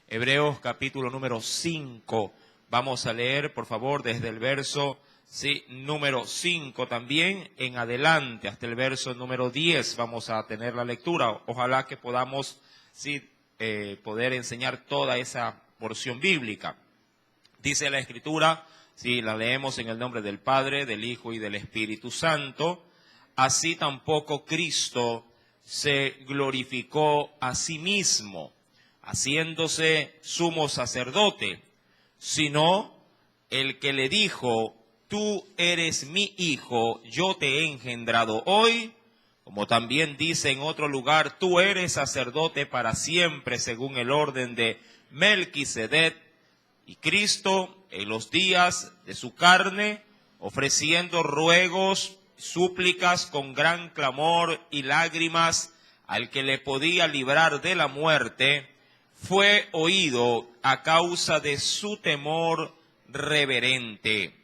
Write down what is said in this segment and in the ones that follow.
Hebreos capítulo número 5. Vamos a leer, por favor, desde el verso número 5 también en adelante, hasta el verso número 10. Vamos a tener la lectura. Ojalá que podamos poder enseñar toda esa porción bíblica. Dice la Escritura, la leemos en el nombre del Padre, del Hijo y del Espíritu Santo. Así tampoco Cristo se glorificó a sí mismo, haciéndose sumo sacerdote, sino el que le dijo: tú eres mi hijo, yo te he engendrado hoy, como también dice en otro lugar: tú eres sacerdote para siempre según el orden de Melquisedec. Y Cristo, en los días de su carne, ofreciendo ruegos, súplicas con gran clamor y lágrimas al que le podía librar de la muerte, fue oído a causa de su temor reverente.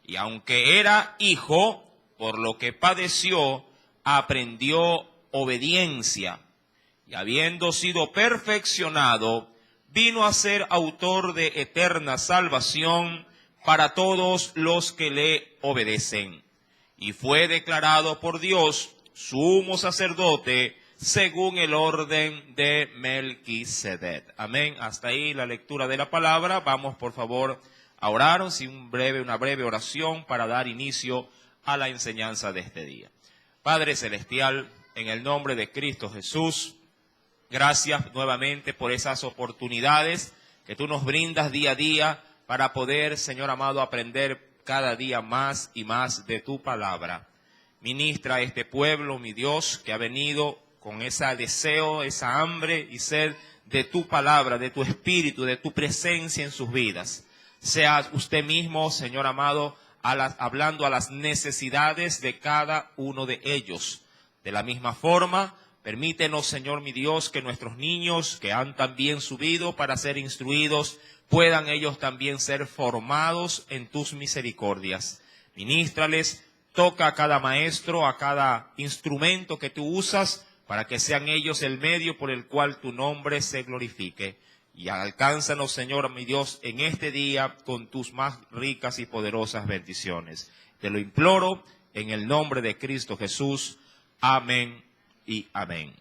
Y aunque era hijo, por lo que padeció, aprendió obediencia. Y habiendo sido perfeccionado, vino a ser autor de eterna salvación para todos los que le obedecen. Y fue declarado por Dios sumo sacerdote según el orden de Melquisedec. Amén. Hasta ahí la lectura de la palabra. Vamos, por favor, a orar, una breve oración para dar inicio a la enseñanza de este día. Padre Celestial, en el nombre de Cristo Jesús, gracias nuevamente por esas oportunidades que tú nos brindas día a día para poder, Señor amado, aprender cada día más y más de tu palabra. Ministra a este pueblo, mi Dios, que ha venido con ese deseo, esa hambre y sed de tu palabra, de tu espíritu, de tu presencia en sus vidas. Sea usted mismo, Señor amado, hablando a las necesidades de cada uno de ellos. De la misma forma, permítenos, Señor mi Dios, que nuestros niños que han también subido para ser instruidos, puedan ellos también ser formados en tus misericordias. Ministrales, toca a cada maestro, a cada instrumento que tú usas, para que sean ellos el medio por el cual tu nombre se glorifique. Y alcánzanos, Señor mi Dios, en este día con tus más ricas y poderosas bendiciones. Te lo imploro en el nombre de Cristo Jesús. Amén y amén.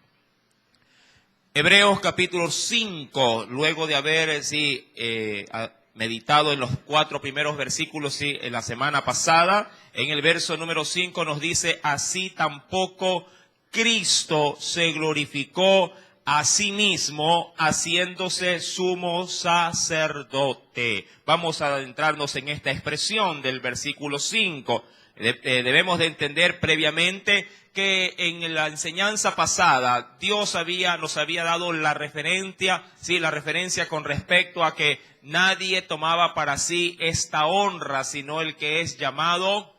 Hebreos capítulo 5, luego de haber meditado en los 4 primeros versículos en la semana pasada, en el verso número 5 nos dice: así tampoco Cristo se glorificó a sí mismo, haciéndose sumo sacerdote. Vamos a adentrarnos en esta expresión del versículo 5. Debemos de entender previamente que en la enseñanza pasada Dios nos había dado la referencia con respecto a que nadie tomaba para sí esta honra, sino el que es llamado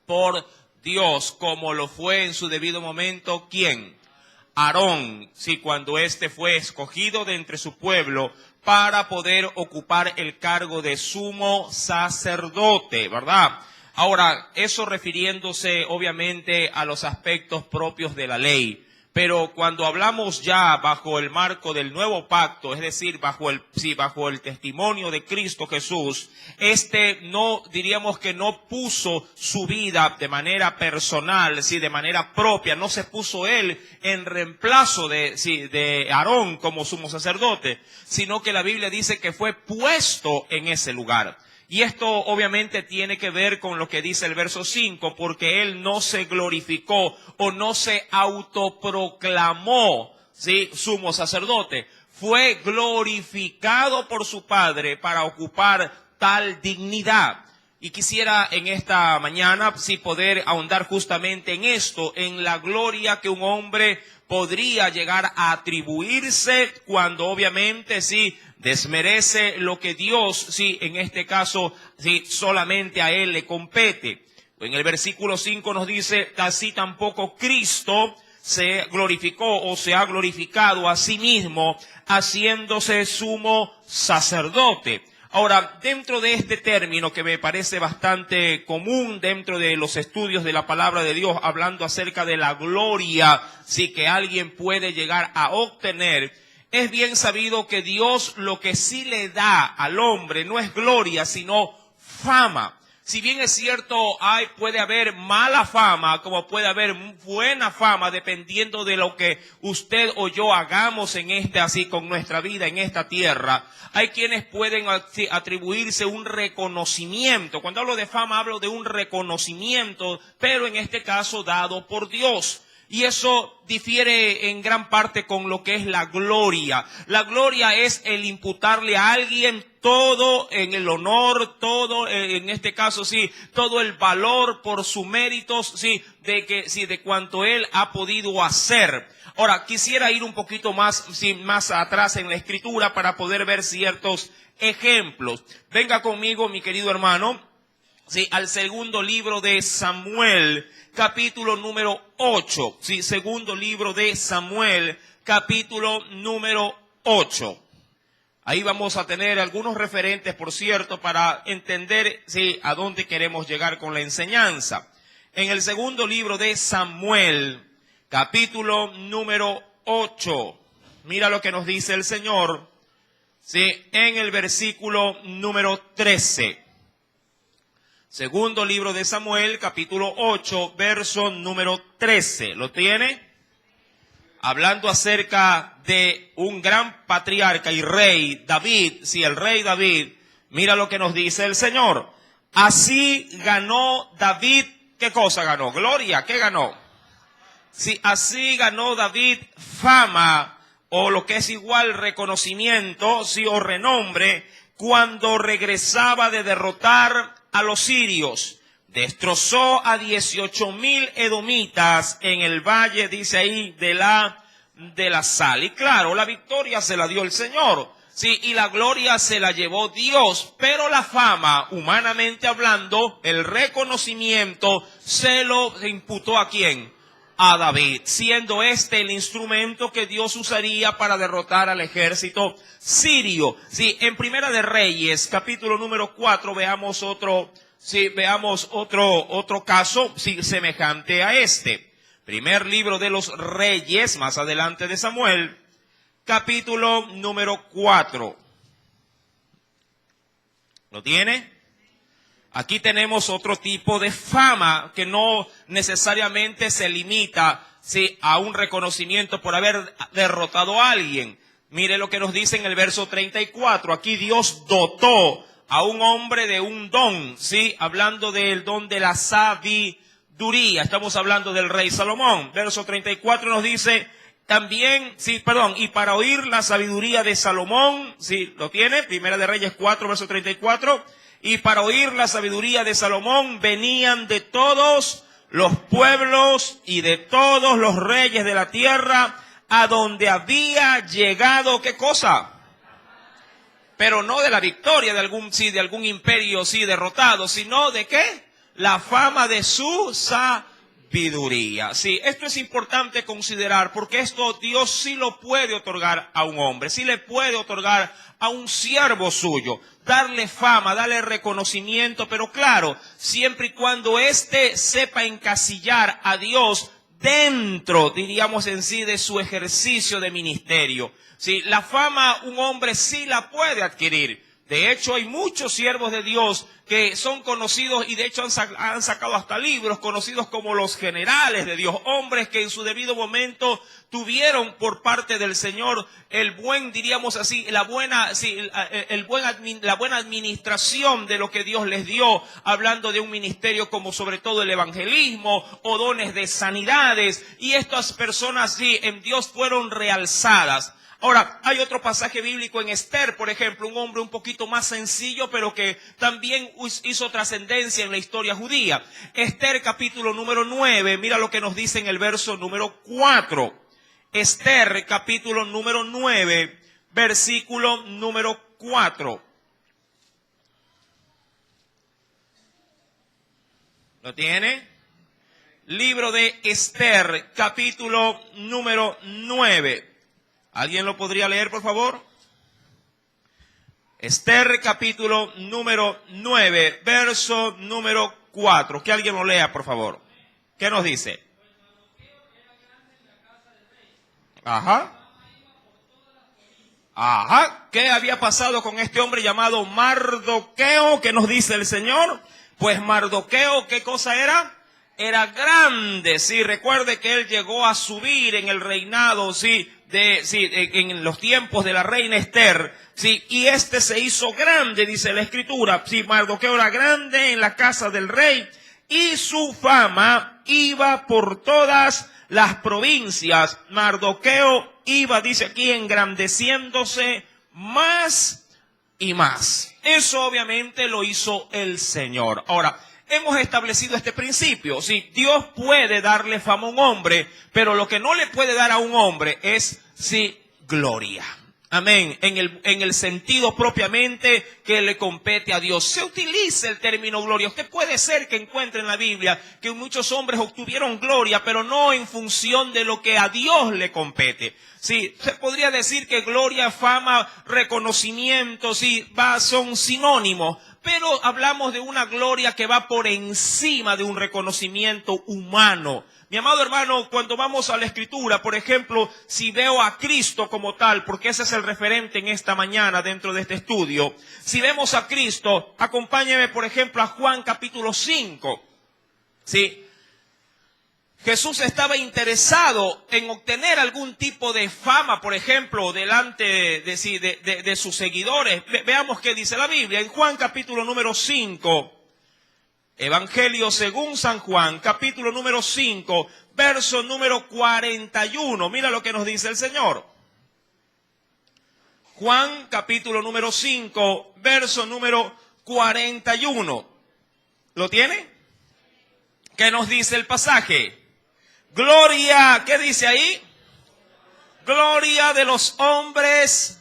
por Dios, como lo fue en su debido momento, ¿quién? Aarón, cuando éste fue escogido de entre su pueblo para poder ocupar el cargo de sumo sacerdote, ¿verdad? Ahora, eso refiriéndose obviamente a los aspectos propios de la ley. Pero cuando hablamos ya bajo el marco del nuevo pacto, es decir, bajo el testimonio de Cristo Jesús, diríamos que no puso su vida de manera personal, de manera propia, no se puso él en reemplazo de Aarón como sumo sacerdote, sino que la Biblia dice que fue puesto en ese lugar. Y esto obviamente tiene que ver con lo que dice el verso 5, porque él no se glorificó o no se autoproclamó, sumo sacerdote. Fue glorificado por su Padre para ocupar tal dignidad. Y quisiera en esta mañana poder ahondar justamente en esto, en la gloria que un hombre podría llegar a atribuirse cuando obviamente desmerece lo que Dios, en este caso, solamente a él le compete. En el versículo 5 nos dice: así tampoco Cristo se glorificó o se ha glorificado a sí mismo, haciéndose sumo sacerdote. Ahora, dentro de este término que me parece bastante común dentro de los estudios de la palabra de Dios, hablando acerca de la gloria, que alguien puede llegar a obtener, Es bien sabido que Dios lo que sí le da al hombre no es gloria, sino fama. Si bien es cierto, puede haber mala fama, como puede haber buena fama, dependiendo de lo que usted o yo hagamos así con nuestra vida en esta tierra. Hay quienes pueden atribuirse un reconocimiento. Cuando hablo de fama, hablo de un reconocimiento, pero en este caso dado por Dios. Y eso difiere en gran parte con lo que es la gloria. La gloria es el imputarle a alguien todo en el honor, todo en este caso todo el valor por sus méritos, de cuanto él ha podido hacer. Ahora, quisiera ir un poquito más atrás en la escritura para poder ver ciertos ejemplos. Venga conmigo, mi querido hermano, al segundo libro de Samuel, capítulo número 8. Segundo libro de Samuel, capítulo número 8. Ahí vamos a tener algunos referentes, por cierto, para entender a dónde queremos llegar con la enseñanza. En el segundo libro de Samuel, capítulo número 8. Mira lo que nos dice el Señor, en el versículo número 13. Segundo libro de Samuel, capítulo 8, verso número 13. ¿Lo tiene? Hablando acerca de un gran patriarca y rey, David, el rey David, mira lo que nos dice el Señor. Así ganó David, ¿qué cosa ganó? Gloria, ¿qué ganó? Así ganó David fama, o lo que es igual reconocimiento, o renombre, cuando regresaba de derrotar a los sirios. Destrozó a 18,000 edomitas en el valle, dice ahí, de la sal. Y claro, la victoria se la dio el Señor, y la gloria se la llevó Dios, pero la fama, humanamente hablando, el reconocimiento, se lo imputó ¿a quién? A David, siendo este el instrumento que Dios usaría para derrotar al ejército sirio. En Primera de Reyes, capítulo número 4, veamos otro caso semejante a este. Primer libro de los Reyes, más adelante de Samuel, capítulo número 4. ¿Lo tiene? Aquí tenemos otro tipo de fama que no necesariamente se limita a un reconocimiento por haber derrotado a alguien. Mire lo que nos dice en el verso 34. Aquí Dios dotó a un hombre de un don, hablando del don de la sabiduría. Estamos hablando del rey Salomón. Verso 34 nos dice también, y para oír la sabiduría de Salomón, ¿lo tiene? Primera de Reyes 4, verso 34. Y para oír la sabiduría de Salomón venían de todos los pueblos y de todos los reyes de la tierra a donde había llegado, ¿qué cosa? Pero no de la victoria de algún imperio derrotado, sino de ¿qué? La fama de su sabiduría. Esto es importante considerar, porque esto Dios sí lo puede otorgar a un hombre, sí le puede otorgar a un siervo suyo, darle fama, darle reconocimiento, pero claro, siempre y cuando éste sepa encasillar a Dios dentro, diríamos en de su ejercicio de ministerio. La fama un hombre sí la puede adquirir. De hecho, hay muchos siervos de Dios que son conocidos y de hecho han sacado hasta libros conocidos como los generales de Dios. Hombres que en su debido momento tuvieron por parte del Señor el buen, diríamos así, la buena administración de lo que Dios les dio, hablando de un ministerio como sobre todo el evangelismo o dones de sanidades. Y estas personas en Dios fueron realzadas. Ahora, hay otro pasaje bíblico en Esther, por ejemplo, un hombre un poquito más sencillo, pero que también hizo trascendencia en la historia judía. Esther, capítulo número 9, mira lo que nos dice en el verso número 4. Esther, capítulo número 9, versículo número 4. ¿Lo tiene? Libro de Esther, capítulo número 9. ¿Alguien lo podría leer, por favor? Esther, capítulo número 9, verso número 4. Que alguien lo lea, por favor. ¿Qué nos dice? Ajá. Ajá, ¿qué había pasado con este hombre llamado Mardoqueo? ¿Qué nos dice el Señor? Pues Mardoqueo, ¿qué cosa era? Era grande, sí, recuerde que él llegó a subir en el reinado, en los tiempos de la reina Esther, sí, y este se hizo grande, dice la Escritura, sí, Mardoqueo era grande en la casa del rey, y su fama iba por todas las provincias. Mardoqueo iba, dice aquí, engrandeciéndose más y más. Eso obviamente lo hizo el Señor. Ahora, hemos establecido este principio. Sí, Dios puede darle fama a un hombre, pero lo que no le puede dar a un hombre es, sí, gloria. Amén. En el sentido propiamente que le compete a Dios. Se utiliza el término gloria. Usted puede ser que encuentre en la Biblia que muchos hombres obtuvieron gloria, pero no en función de lo que a Dios le compete. Sí, se podría decir que gloria, fama, reconocimiento, sí, son sinónimos. Pero hablamos de una gloria que va por encima de un reconocimiento humano. Mi amado hermano, cuando vamos a la Escritura, por ejemplo, si veo a Cristo como tal, porque ese es el referente en esta mañana dentro de este estudio, si vemos a Cristo, acompáñeme por ejemplo a Juan capítulo 5. ¿Sí? Jesús estaba interesado en obtener algún tipo de fama, por ejemplo, delante de sus seguidores. Veamos qué dice la Biblia en Juan capítulo número 5. Evangelio según San Juan, capítulo número 5, verso número 41. Mira lo que nos dice el Señor. Juan, capítulo número 5, verso número 41. ¿Lo tiene? ¿Qué nos dice el pasaje? Gloria, ¿qué dice ahí? Gloria de los hombres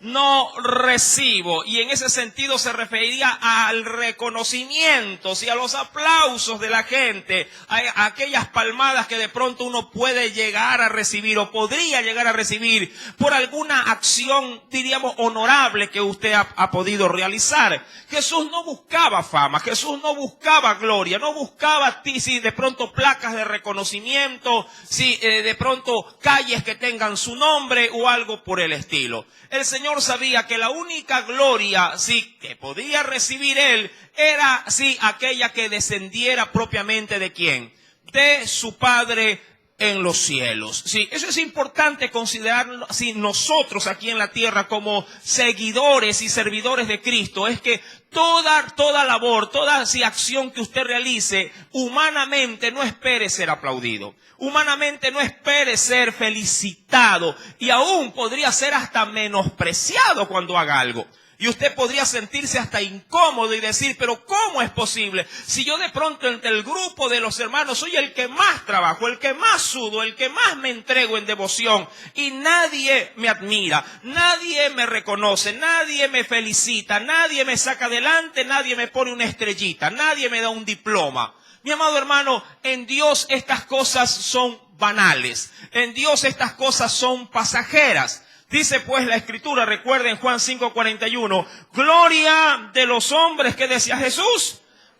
no recibo. Y en ese sentido se referiría al reconocimiento, a los aplausos de la gente, a aquellas palmadas que de pronto uno puede llegar a recibir o podría llegar a recibir por alguna acción, diríamos, honorable que usted ha podido realizar. Jesús no buscaba fama, Jesús no buscaba gloria, no buscaba de pronto placas de reconocimiento, de pronto calles que tengan su nombre o algo por el estilo. El Señor sabía que la única gloria, que podía recibir él, era, aquella que descendiera propiamente ¿de quién? De su Padre en los cielos. Sí, eso es importante considerarlo, nosotros aquí en la tierra como seguidores y servidores de Cristo, es que toda labor, toda acción que usted realice, humanamente no espere ser aplaudido. Humanamente no espere ser felicitado y aún podría ser hasta menospreciado cuando haga algo. Y usted podría sentirse hasta incómodo y decir, pero ¿cómo es posible? Si yo de pronto entre el grupo de los hermanos soy el que más trabajo, el que más sudo, el que más me entrego en devoción y nadie me admira, nadie me reconoce, nadie me felicita, nadie me saca adelante, nadie me pone una estrellita, nadie me da un diploma. Mi amado hermano, en Dios estas cosas son banales, en Dios estas cosas son pasajeras. Dice pues la Escritura, recuerden Juan 5:41, gloria de los hombres, ¿qué decía Jesús?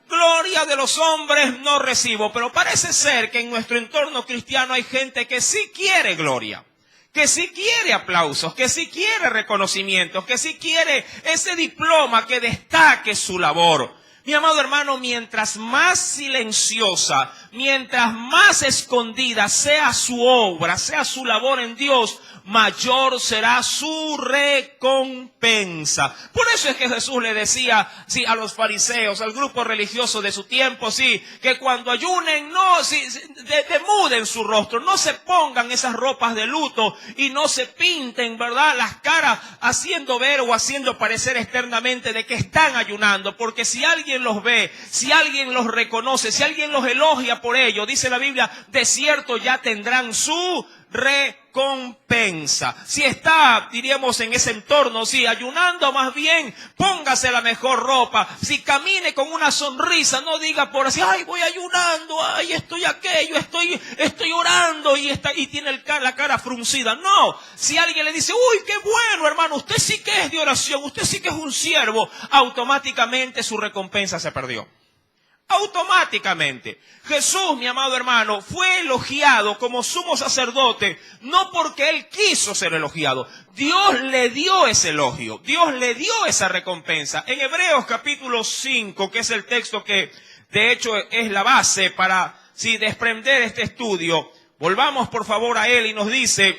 Gloria de los hombres no recibo. Pero parece ser que en nuestro entorno cristiano hay gente que sí quiere gloria, que sí quiere aplausos, que sí quiere reconocimientos, que sí quiere ese diploma que destaque su labor. Mi amado hermano, mientras más silenciosa, mientras más escondida sea su obra, sea su labor en Dios, mayor será su recompensa. Por eso es que Jesús le decía, a los fariseos, al grupo religioso de su tiempo, que cuando ayunen, demuden su rostro, no se pongan esas ropas de luto y no se pinten, ¿verdad?, las caras haciendo ver o haciendo parecer externamente de que están ayunando, porque si alguien los ve, si alguien los reconoce, si alguien los elogia por ello, dice la Biblia, de cierto ya tendrán su recompensa. Si está, diríamos, en ese entorno, ayunando, más bien póngase la mejor ropa. Si camine con una sonrisa, no diga por así, ay, voy ayunando, ay, estoy aquello, estoy orando y tiene la cara fruncida. No, si alguien le dice, uy, qué bueno, hermano, usted sí que es de oración, usted sí que es un siervo, automáticamente su recompensa se perdió. Automáticamente. Jesús, mi amado hermano, fue elogiado como sumo sacerdote, no porque él quiso ser elogiado. Dios le dio ese elogio, Dios le dio esa recompensa. En Hebreos capítulo 5, que es el texto que de hecho es la base para desprender este estudio, volvamos por favor a él y nos dice,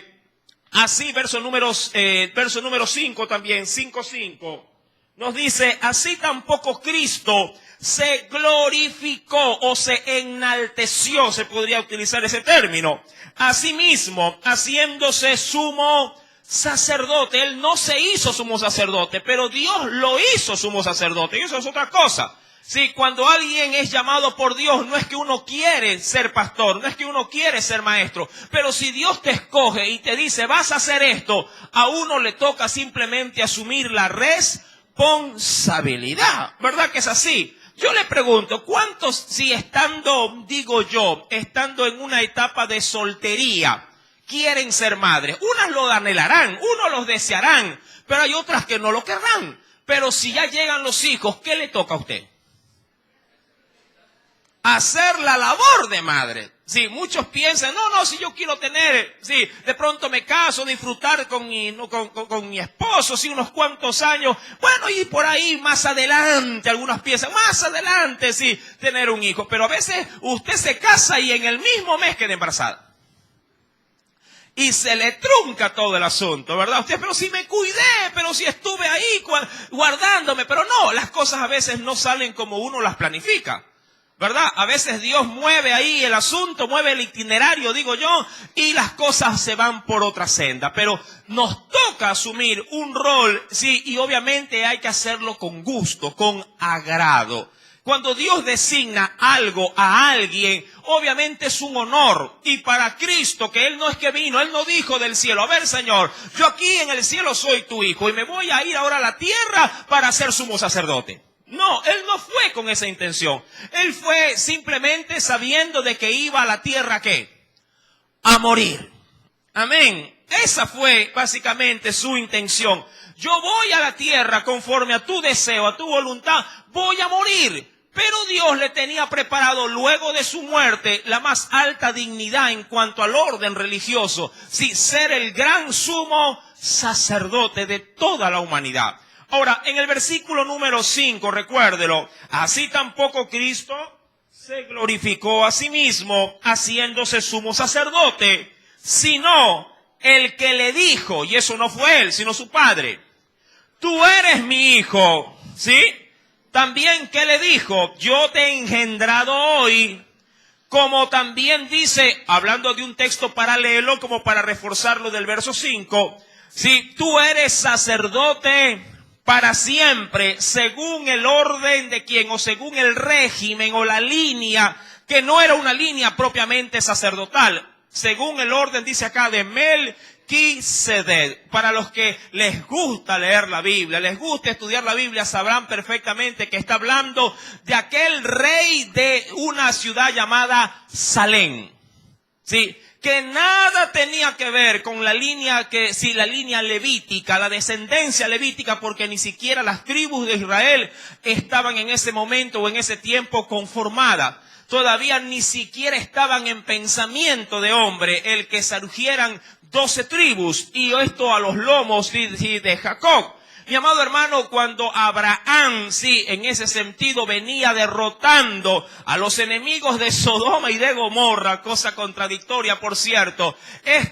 así verso número 5 también, 5:5, nos dice, así tampoco Cristo se glorificó o se enalteció, se podría utilizar ese término, asimismo, haciéndose sumo sacerdote. Él no se hizo sumo sacerdote, pero Dios lo hizo sumo sacerdote, y eso es otra cosa. Sí, cuando alguien es llamado por Dios, no es que uno quiere ser pastor, no es que uno quiere ser maestro, pero si Dios te escoge y te dice, vas a hacer esto, a uno le toca simplemente asumir la responsabilidad, ¿verdad que es así? Yo le pregunto, ¿cuántos, si estando en una etapa de soltería, quieren ser madres? Unas lo anhelarán, unos los desearán, pero hay otras que no lo querrán. Pero si ya llegan los hijos, ¿qué le toca a usted? Hacer la labor de madre. Sí, muchos piensan, no, si yo quiero tener, de pronto me caso, disfrutar con mi esposo, unos cuantos años, bueno, y por ahí más adelante, algunos piensan, más adelante, tener un hijo. Pero a veces usted se casa y en el mismo mes queda embarazada. Y se le trunca todo el asunto, ¿verdad? Usted, pero si me cuidé, pero si estuve ahí guardándome, pero no, las cosas a veces no salen como uno las planifica, ¿verdad? A veces Dios mueve ahí el asunto, mueve el itinerario, digo yo, y las cosas se van por otra senda. Pero nos toca asumir un rol, y obviamente hay que hacerlo con gusto, con agrado. Cuando Dios designa algo a alguien, obviamente es un honor. Y para Cristo, que Él no es que vino, Él no dijo del cielo, a ver Señor, yo aquí en el cielo soy tu hijo y me voy a ir ahora a la tierra para ser sumo sacerdote. No, Él no fue con esa intención. Él fue simplemente sabiendo de que iba a la tierra, ¿qué? A morir. Amén. Esa fue básicamente su intención. Yo voy a la tierra conforme a tu deseo, a tu voluntad, voy a morir. Pero Dios le tenía preparado luego de su muerte la más alta dignidad en cuanto al orden religioso. Ser el gran sumo sacerdote de toda la humanidad. Ahora, en el versículo número 5, recuérdelo, así tampoco Cristo se glorificó a sí mismo haciéndose sumo sacerdote, sino el que le dijo, y eso no fue él, sino su padre, tú eres mi hijo, ¿sí? También que le dijo, yo te he engendrado hoy, como también dice, hablando de un texto paralelo, como para reforzarlo del verso 5, si tú eres sacerdote para siempre, según el orden de quien, o según el régimen o la línea, que no era una línea propiamente sacerdotal, según el orden, dice acá, de Melquisedec. Para los que les gusta leer la Biblia, les gusta estudiar la Biblia, sabrán perfectamente que está hablando de aquel rey de una ciudad llamada Salem. ¿Sí? Que nada tenía que ver con la línea la línea levítica, la descendencia levítica, porque ni siquiera las tribus de Israel estaban en ese momento o en ese tiempo conformadas. Todavía ni siquiera estaban en pensamiento de hombre el que surgieran 12 tribus, y esto a los lomos de Jacob. Mi amado hermano, cuando Abraham, en ese sentido venía derrotando a los enemigos de Sodoma y de Gomorra, cosa contradictoria por cierto,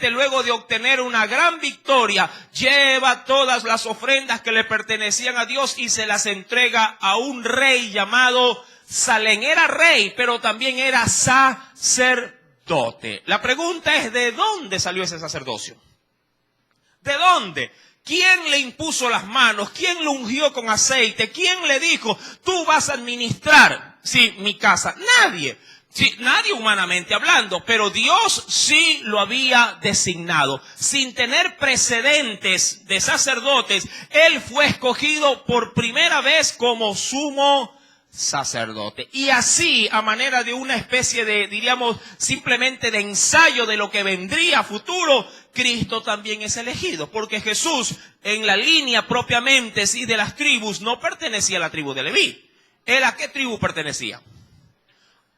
luego de obtener una gran victoria, lleva todas las ofrendas que le pertenecían a Dios y se las entrega a un rey llamado Salem. Era rey, pero también era sacerdote. La pregunta es, ¿de dónde salió ese sacerdocio? ¿De dónde? ¿Quién le impuso las manos? ¿Quién lo ungió con aceite? ¿Quién le dijo, tú vas a administrar, mi casa? Nadie. Nadie humanamente hablando, pero Dios sí lo había designado. Sin tener precedentes de sacerdotes, Él fue escogido por primera vez como sumo sacerdote. Y así, a manera de una especie de, diríamos, simplemente de ensayo de lo que vendría a futuro, Cristo también es elegido, porque Jesús, en la línea propiamente de las tribus, no pertenecía a la tribu de Leví. ¿Él a qué tribu pertenecía?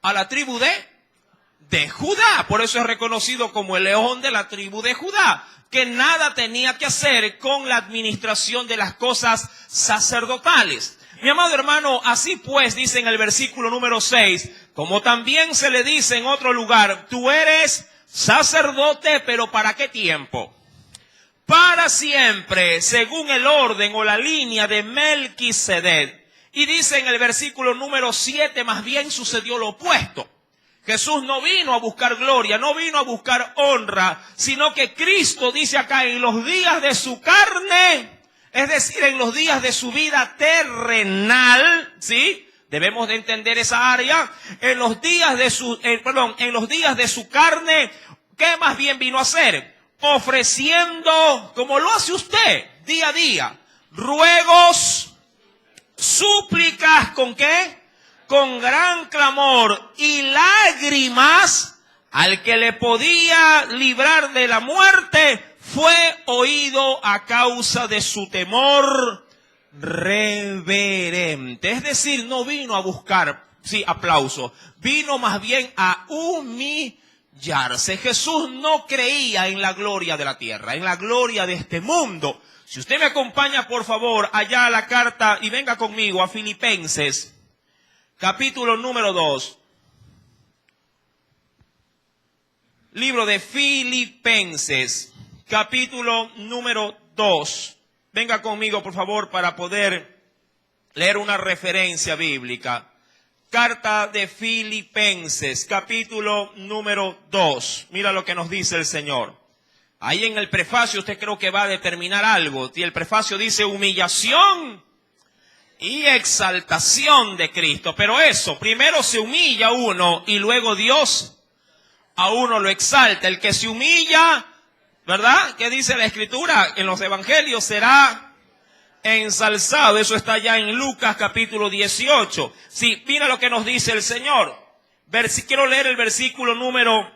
a la tribu de Judá. Por eso es reconocido como el león de la tribu de Judá, que nada tenía que hacer con la administración de las cosas sacerdotales. Mi amado hermano, así pues, dice en el versículo número 6, como también se le dice en otro lugar, tú eres sacerdote, pero ¿para qué tiempo? Para siempre, según el orden o la línea de Melquisedec. Y dice en el versículo número 7, más bien sucedió lo opuesto. Jesús no vino a buscar gloria, no vino a buscar honra, sino que Cristo dice acá, en los días de su carne, es decir, en los días de su vida terrenal, ¿sí? Debemos de entender esa área. En los días de su carne, ¿qué más bien vino a hacer? Ofreciendo, como lo hace usted, día a día, ruegos, súplicas, ¿con qué? Con gran clamor y lágrimas al que le podía librar de la muerte, fue oído a causa de su temor reverente. Es decir, no vino a buscar, sí, aplauso, vino más bien a humillarse. Jesús no creía en la gloria de la tierra, en la gloria de este mundo. Si usted me acompaña, por favor, allá a la carta y venga conmigo a Filipenses, capítulo número 2. Libro de Filipenses, capítulo número 2. Venga conmigo, por favor, para poder leer una referencia bíblica. Carta de Filipenses, capítulo número 2. Mira lo que nos dice el Señor. Ahí en el prefacio usted creo que va a determinar algo. Y el prefacio dice humillación y exaltación de Cristo. Pero eso, primero se humilla uno y luego Dios a uno lo exalta. El que se humilla, ¿verdad? ¿Qué dice la Escritura? En los evangelios será ensalzado. Eso está ya en Lucas capítulo 18. Sí, mira lo que nos dice el Señor. Quiero leer el versículo número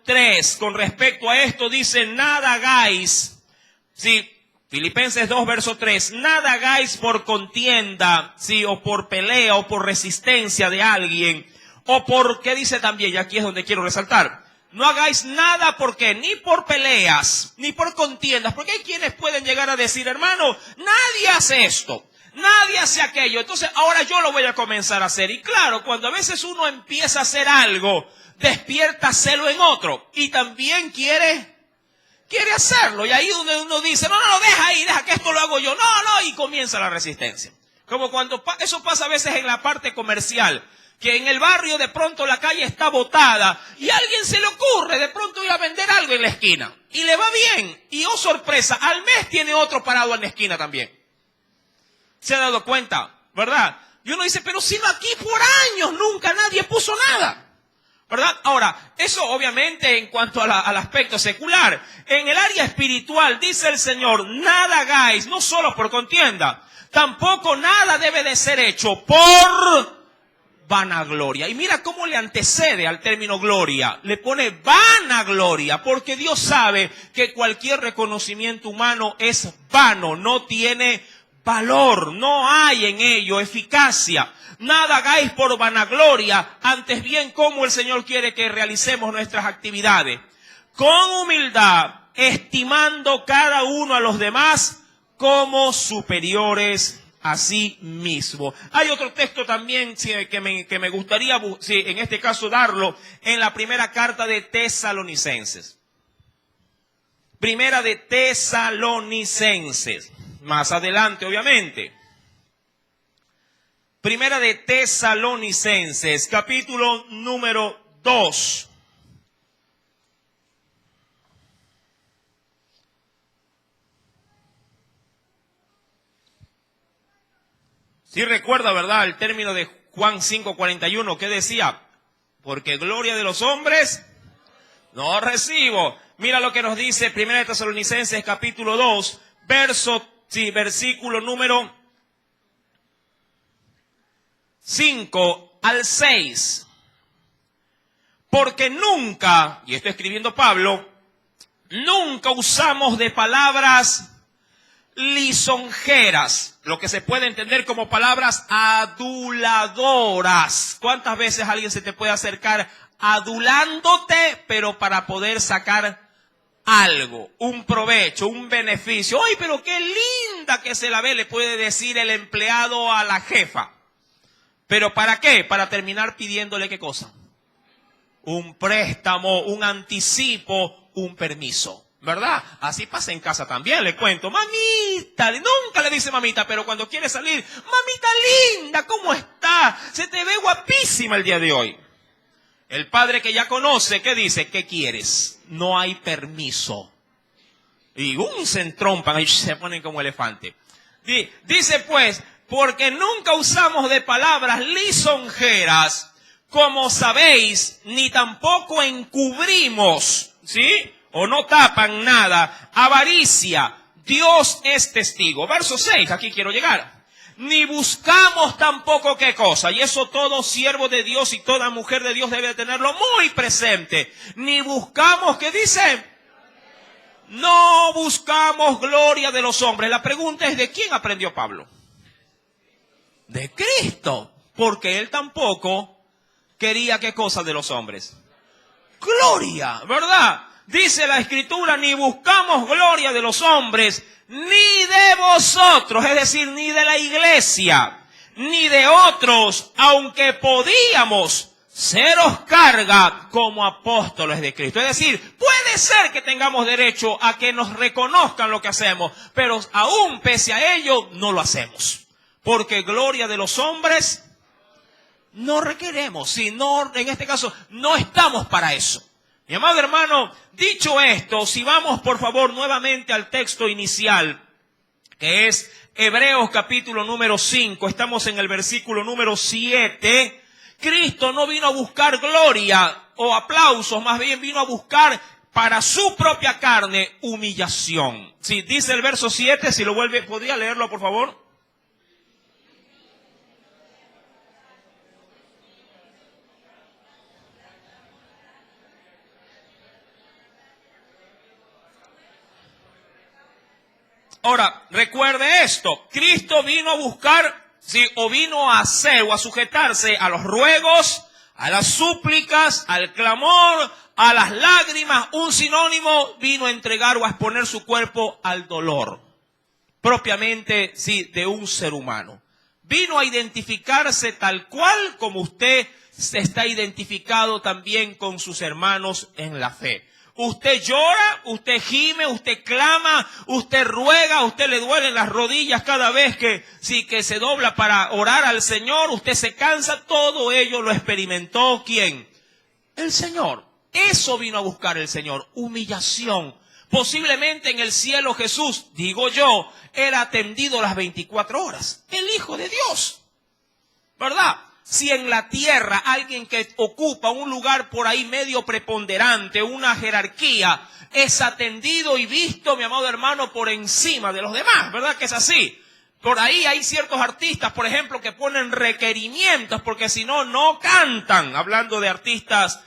3. Con respecto a esto dice, nada hagáis. Sí, Filipenses 2, verso 3. Nada hagáis por contienda, sí, o por pelea, o por resistencia de alguien. O por, ¿qué dice también? Y aquí es donde quiero resaltar. No hagáis nada porque ni por peleas, ni por contiendas. Porque hay quienes pueden llegar a decir, hermano, nadie hace esto, nadie hace aquello. Entonces ahora yo lo voy a comenzar a hacer. Y claro, cuando a veces uno empieza a hacer algo, despierta celo en otro. Y también quiere hacerlo. Y ahí donde uno dice, no, deja ahí, deja que esto lo hago yo. No, y comienza la resistencia. Como cuando eso pasa a veces en la parte comercial. Que en el barrio de pronto la calle está botada y a alguien se le ocurre de pronto ir a vender algo en la esquina. Y le va bien. Y oh sorpresa, al mes tiene otro parado en la esquina también. ¿Se ha dado cuenta? ¿Verdad? Y uno dice, pero si no aquí por años nunca nadie puso nada. ¿Verdad? Ahora, eso obviamente en cuanto al aspecto secular. En el área espiritual dice el Señor, nada hagáis, no solo por contienda. Tampoco nada debe de ser hecho por vanagloria. Y mira cómo le antecede al término gloria. Le pone vanagloria, porque Dios sabe que cualquier reconocimiento humano es vano, no tiene valor, no hay en ello eficacia. Nada hagáis por vanagloria, antes bien como el Señor quiere que realicemos nuestras actividades. Con humildad, estimando cada uno a los demás como superiores a sí mismo. Hay otro texto también que me gustaría, en este caso, darlo en la primera carta de Tesalonicenses. Primera de Tesalonicenses. Más adelante, obviamente. Primera de Tesalonicenses, capítulo número 2. Sí recuerda, ¿verdad?, el término de Juan 5:41, que decía, porque gloria de los hombres no recibo. Mira lo que nos dice Primera de Tesalonicenses, capítulo 2, versículo número 5 al 6. Porque nunca, y esto escribiendo Pablo, nunca usamos de palabras lisonjeras, lo que se puede entender como palabras aduladoras. ¿Cuántas veces alguien se te puede acercar adulándote, pero para poder sacar algo, un provecho, un beneficio? ¡Ay, pero qué linda que se la ve!, le puede decir el empleado a la jefa. ¿Pero para qué? Para terminar pidiéndole ¿qué cosa? Un préstamo, un anticipo, un permiso, ¿verdad? Así pasa en casa también, le cuento. Mamita, nunca le dice mamita, pero cuando quiere salir, mamita linda, ¿cómo está? Se te ve guapísima el día de hoy. El padre que ya conoce, ¿qué dice? ¿Qué quieres? No hay permiso. Y se entrompan y se ponen como elefante. Dice pues, porque nunca usamos de palabras lisonjeras, como sabéis, ni tampoco encubrimos, ¿sí? O no tapan nada. Avaricia, Dios es testigo. Verso 6, aquí quiero llegar. Ni buscamos tampoco qué cosa, y eso todo siervo de Dios y toda mujer de Dios debe tenerlo muy presente. Ni buscamos, ¿qué dice? No buscamos gloria de los hombres. La pregunta es, ¿de quién aprendió Pablo? De Cristo, porque él tampoco quería qué cosa de los hombres. Gloria, ¿verdad? Dice la Escritura, ni buscamos gloria de los hombres, ni de vosotros, es decir, ni de la iglesia, ni de otros, aunque podíamos seros carga como apóstoles de Cristo. Es decir, puede ser que tengamos derecho a que nos reconozcan lo que hacemos, pero aún pese a ello no lo hacemos. Porque gloria de los hombres no requeremos, sino en este caso no estamos para eso. Mi amado hermano, dicho esto, si vamos por favor nuevamente al texto inicial, que es Hebreos capítulo número 5, estamos en el versículo número 7, Cristo no vino a buscar gloria o aplausos, más bien vino a buscar para su propia carne humillación. Sí, dice el verso 7, si lo vuelve, ¿podría leerlo por favor? Ahora, recuerde esto, Cristo vino a buscar, sí, o vino a hacer o a sujetarse a los ruegos, a las súplicas, al clamor, a las lágrimas. Un sinónimo, vino a entregar o a exponer su cuerpo al dolor, propiamente, sí, de un ser humano. Vino a identificarse tal cual como usted se está identificado también con sus hermanos en la fe. Usted llora, usted gime, usted clama, usted ruega, usted le duelen las rodillas cada vez que se dobla para orar al Señor, usted se cansa, todo ello lo experimentó ¿quién? El Señor. Eso vino a buscar el Señor, humillación. Posiblemente en el cielo Jesús, digo yo, era atendido las 24 horas. El Hijo de Dios, ¿verdad? Si en la tierra alguien que ocupa un lugar por ahí medio preponderante, una jerarquía, es atendido y visto, mi amado hermano, por encima de los demás, ¿verdad que es así? Por ahí hay ciertos artistas, por ejemplo, que ponen requerimientos porque si no, no cantan, hablando de artistas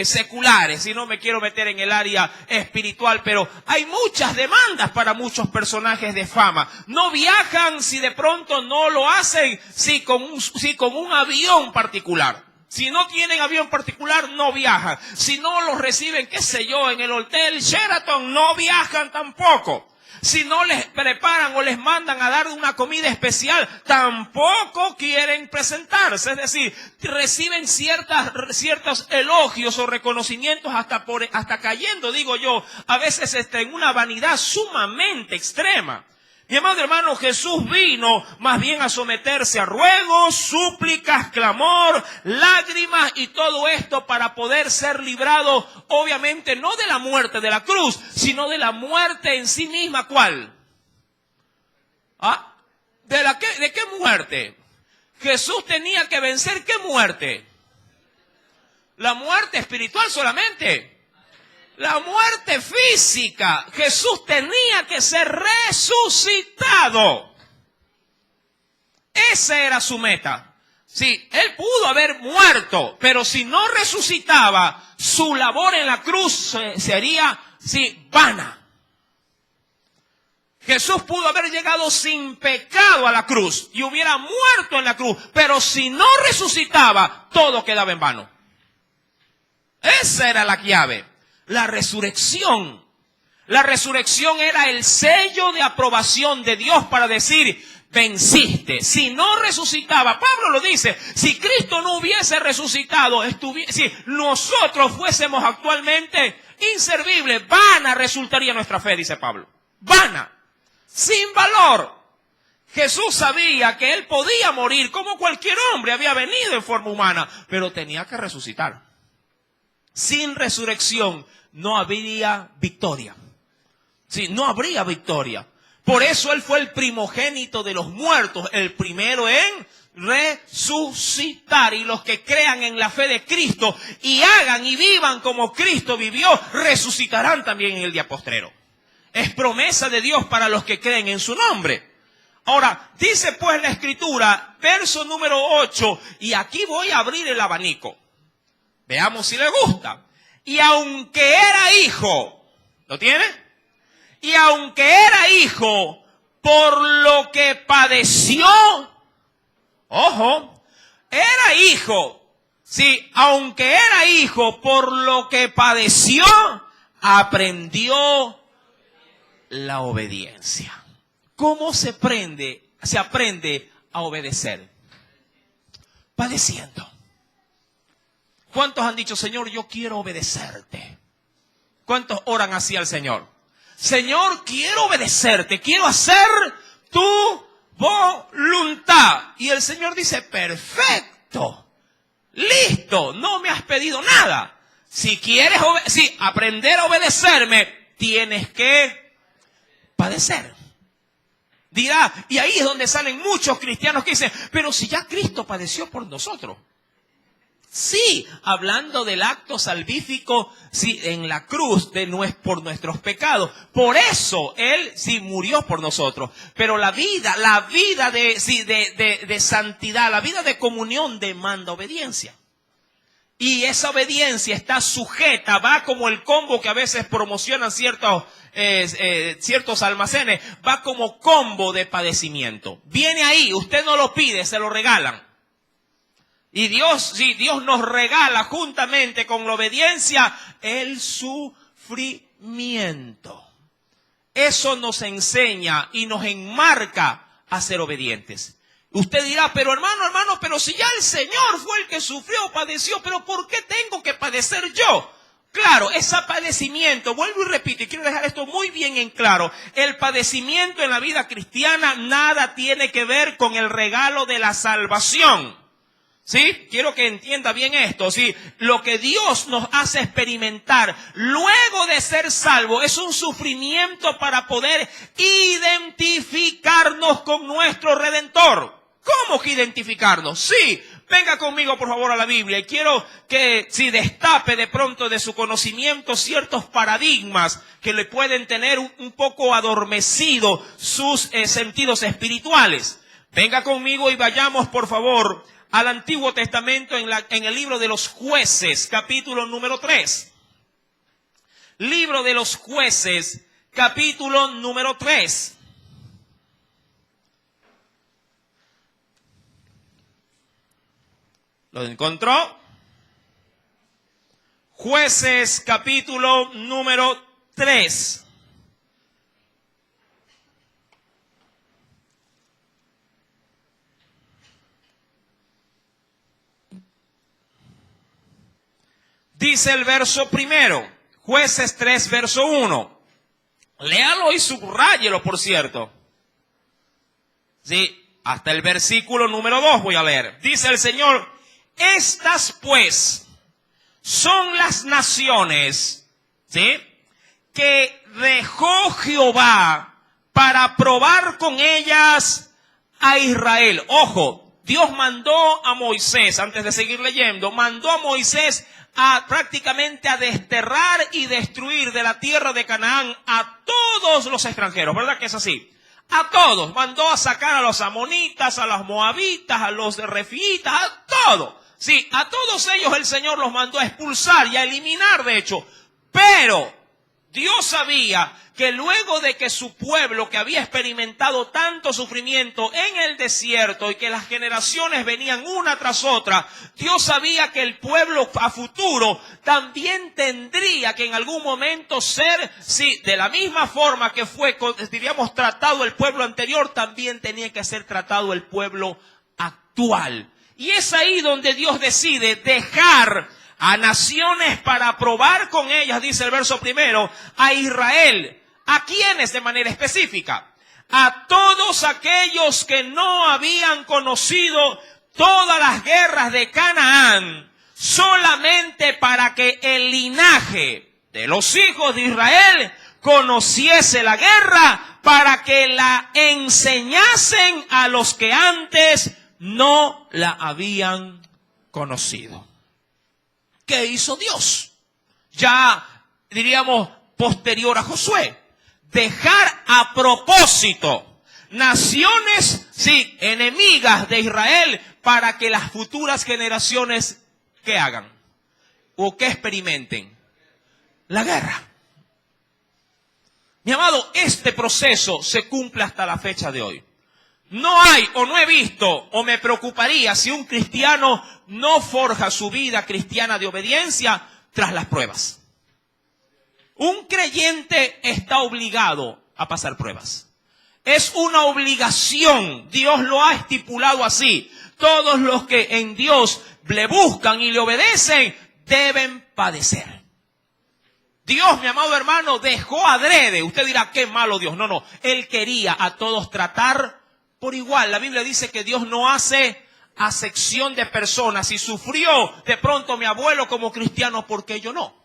seculares, si no me quiero meter en el área espiritual, pero hay muchas demandas para muchos personajes de fama. No viajan si de pronto no lo hacen, si con un avión particular. Si no tienen avión particular, no viajan. Si no los reciben, qué sé yo, en el hotel Sheraton, no viajan tampoco. Si no les preparan o les mandan a dar una comida especial, tampoco quieren presentarse. Es decir, reciben ciertos elogios o reconocimientos hasta cayendo, digo yo, a veces en una vanidad sumamente extrema. Mi amado hermano, Jesús vino más bien a someterse a ruegos, súplicas, clamor, lágrimas y todo esto para poder ser librado, obviamente no de la muerte de la cruz, sino de la muerte en sí misma. ¿Cuál? ¿De qué muerte? Jesús tenía que vencer ¿qué muerte? La muerte espiritual solamente. La muerte física. Jesús tenía que ser resucitado. Esa era su meta. Sí, él pudo haber muerto, pero si no resucitaba, su labor en la cruz sería, sí, vana. Jesús pudo haber llegado sin pecado a la cruz y hubiera muerto en la cruz, pero si no resucitaba, todo quedaba en vano. Esa era la llave, la resurrección. La resurrección era el sello de aprobación de Dios para decir, venciste. Si no resucitaba, Pablo lo dice, si Cristo no hubiese resucitado, si nosotros fuésemos actualmente inservibles, vana resultaría nuestra fe, dice Pablo. Vana, sin valor. Jesús sabía que él podía morir como cualquier hombre, había venido en forma humana, pero tenía que resucitar. Sin resurrección no habría victoria. Sí, no habría victoria. Por eso él fue el primogénito de los muertos, el primero en resucitar. Y los que crean en la fe de Cristo y hagan y vivan como Cristo vivió, resucitarán también en el día postrero. Es promesa de Dios para los que creen en su nombre. Ahora, dice pues la Escritura, verso número 8, y aquí voy a abrir el abanico. Veamos si le gusta. Y aunque era hijo, ¿lo tiene? Y aunque era hijo, por lo que padeció, ojo, era hijo. Sí, aunque era hijo, por lo que padeció, aprendió la obediencia. ¿Cómo se aprende a obedecer? Padeciendo. ¿Cuántos han dicho, Señor, yo quiero obedecerte? ¿Cuántos oran así al Señor? Señor, quiero obedecerte, quiero hacer tu voluntad. Y el Señor dice, perfecto, listo, no me has pedido nada. Si quieres aprender a obedecerme, tienes que padecer. Dirá, y ahí es donde salen muchos cristianos que dicen, pero si ya Cristo padeció por nosotros. Sí, hablando del acto salvífico, sí, en la cruz por nuestros pecados. Por eso Él sí murió por nosotros. Pero la vida de santidad, la vida de comunión demanda obediencia. Y esa obediencia está sujeta, va como el combo que a veces promocionan ciertos almacenes, va como combo de padecimiento. Viene ahí, usted no lo pide, se lo regalan. Y Dios nos regala juntamente con la obediencia el sufrimiento. Eso nos enseña y nos enmarca a ser obedientes. Usted dirá, pero hermano, pero si ya el Señor fue el que sufrió, padeció, pero ¿por qué tengo que padecer yo? Claro, ese padecimiento, vuelvo y repito, y quiero dejar esto muy bien en claro, el padecimiento en la vida cristiana nada tiene que ver con el regalo de la salvación. ¿Sí? Quiero que entienda bien esto, ¿sí? Lo que Dios nos hace experimentar luego de ser salvo es un sufrimiento para poder identificarnos con nuestro Redentor. ¿Cómo que identificarnos? Sí, venga conmigo por favor a la Biblia y quiero que destape de pronto de su conocimiento ciertos paradigmas que le pueden tener un poco adormecido sus sentidos espirituales. Venga conmigo y vayamos por favor al Antiguo Testamento en el libro de los Jueces, capítulo número 3. Libro de los Jueces, capítulo número 3. ¿Lo encontró? Jueces, capítulo número 3. Dice el verso primero, Jueces 3, verso 1. Léalo y subráyelo, por cierto. Sí, hasta el versículo número 2 voy a leer. Dice el Señor, estas pues son las naciones, ¿sí?, que dejó Jehová para probar con ellas a Israel. Ojo, Dios mandó a Moisés, antes de seguir leyendo, mandó a Moisés prácticamente a desterrar y destruir de la tierra de Canaán a todos los extranjeros, ¿verdad que es así? A todos, mandó a sacar a los amonitas, a los moabitas, a los refitas, a todos. Sí, a todos ellos el Señor los mandó a expulsar y a eliminar, de hecho. Pero Dios sabía que luego de que su pueblo, que había experimentado tanto sufrimiento en el desierto y que las generaciones venían una tras otra, Dios sabía que el pueblo a futuro también tendría que en algún momento ser, sí, de la misma forma que fue, diríamos, tratado el pueblo anterior, también tenía que ser tratado el pueblo actual. Y es ahí donde Dios decide dejar a naciones para probar con ellas, dice el verso primero, a Israel. ¿A quiénes de manera específica? A todos aquellos que no habían conocido todas las guerras de Canaán, solamente para que el linaje de los hijos de Israel conociese la guerra, para que la enseñasen a los que antes no la habían conocido. ¿Qué hizo Dios? Ya diríamos posterior a Josué. Dejar a propósito naciones, sí, enemigas de Israel, para que las futuras generaciones, ¿qué hagan? ¿O qué experimenten? La guerra. Mi amado, este proceso se cumple hasta la fecha de hoy. No hay o no he visto o me preocuparía si un cristiano no forja su vida cristiana de obediencia tras las pruebas. Un creyente está obligado a pasar pruebas. Es una obligación. Dios lo ha estipulado así. Todos los que en Dios le buscan y le obedecen deben padecer. Dios, mi amado hermano, dejó adrede. Usted dirá, qué malo Dios. No. Él quería a todos tratar por igual. La Biblia dice que Dios no hace acepción de personas. Si sufrió de pronto mi abuelo como cristiano, ¿por qué yo no?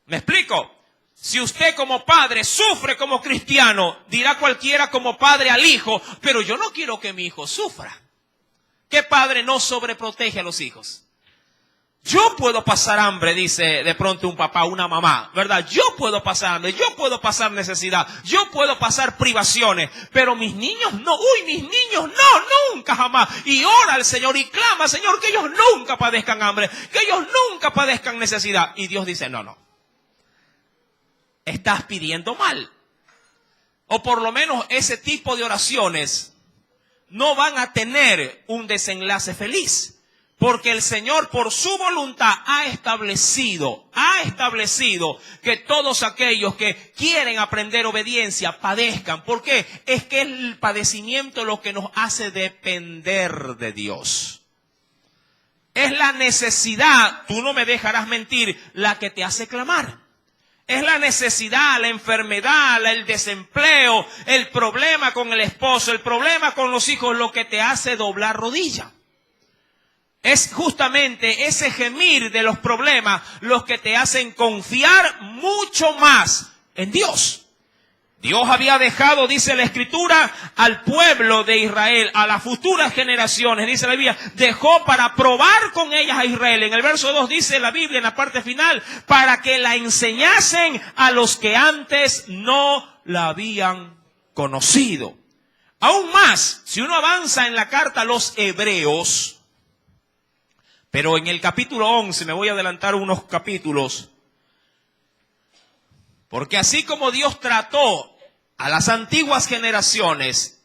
¿Me explico? Si usted como padre sufre como cristiano, dirá cualquiera como padre al hijo, pero yo no quiero que mi hijo sufra. ¿Qué padre no sobreprotege a los hijos? Yo puedo pasar hambre, dice de pronto un papá, una mamá, ¿verdad? Yo puedo pasar hambre, yo puedo pasar necesidad, yo puedo pasar privaciones, pero mis niños no, mis niños no, nunca jamás. Y ora al Señor y clama, Señor, que ellos nunca padezcan hambre, que ellos nunca padezcan necesidad. Y Dios dice, no. Estás pidiendo mal. O por lo menos ese tipo de oraciones no van a tener un desenlace feliz. Porque el Señor por su voluntad ha establecido que todos aquellos que quieren aprender obediencia padezcan. ¿Por qué? Es que el padecimiento es lo que nos hace depender de Dios. Es la necesidad, tú no me dejarás mentir, la que te hace clamar. Es la necesidad, la enfermedad, el desempleo, el problema con el esposo, el problema con los hijos, lo que te hace doblar rodilla. Es justamente ese gemir de los problemas los que te hacen confiar mucho más en Dios. Dios había dejado, dice la Escritura, al pueblo de Israel, a las futuras generaciones, dice la Biblia, dejó para probar con ellas a Israel. En el verso 2 dice la Biblia, en la parte final, para que la enseñasen a los que antes no la habían conocido. Aún más, si uno avanza en la carta a los Hebreos, pero en el capítulo 11, me voy a adelantar unos capítulos, porque así como Dios trató a las antiguas generaciones,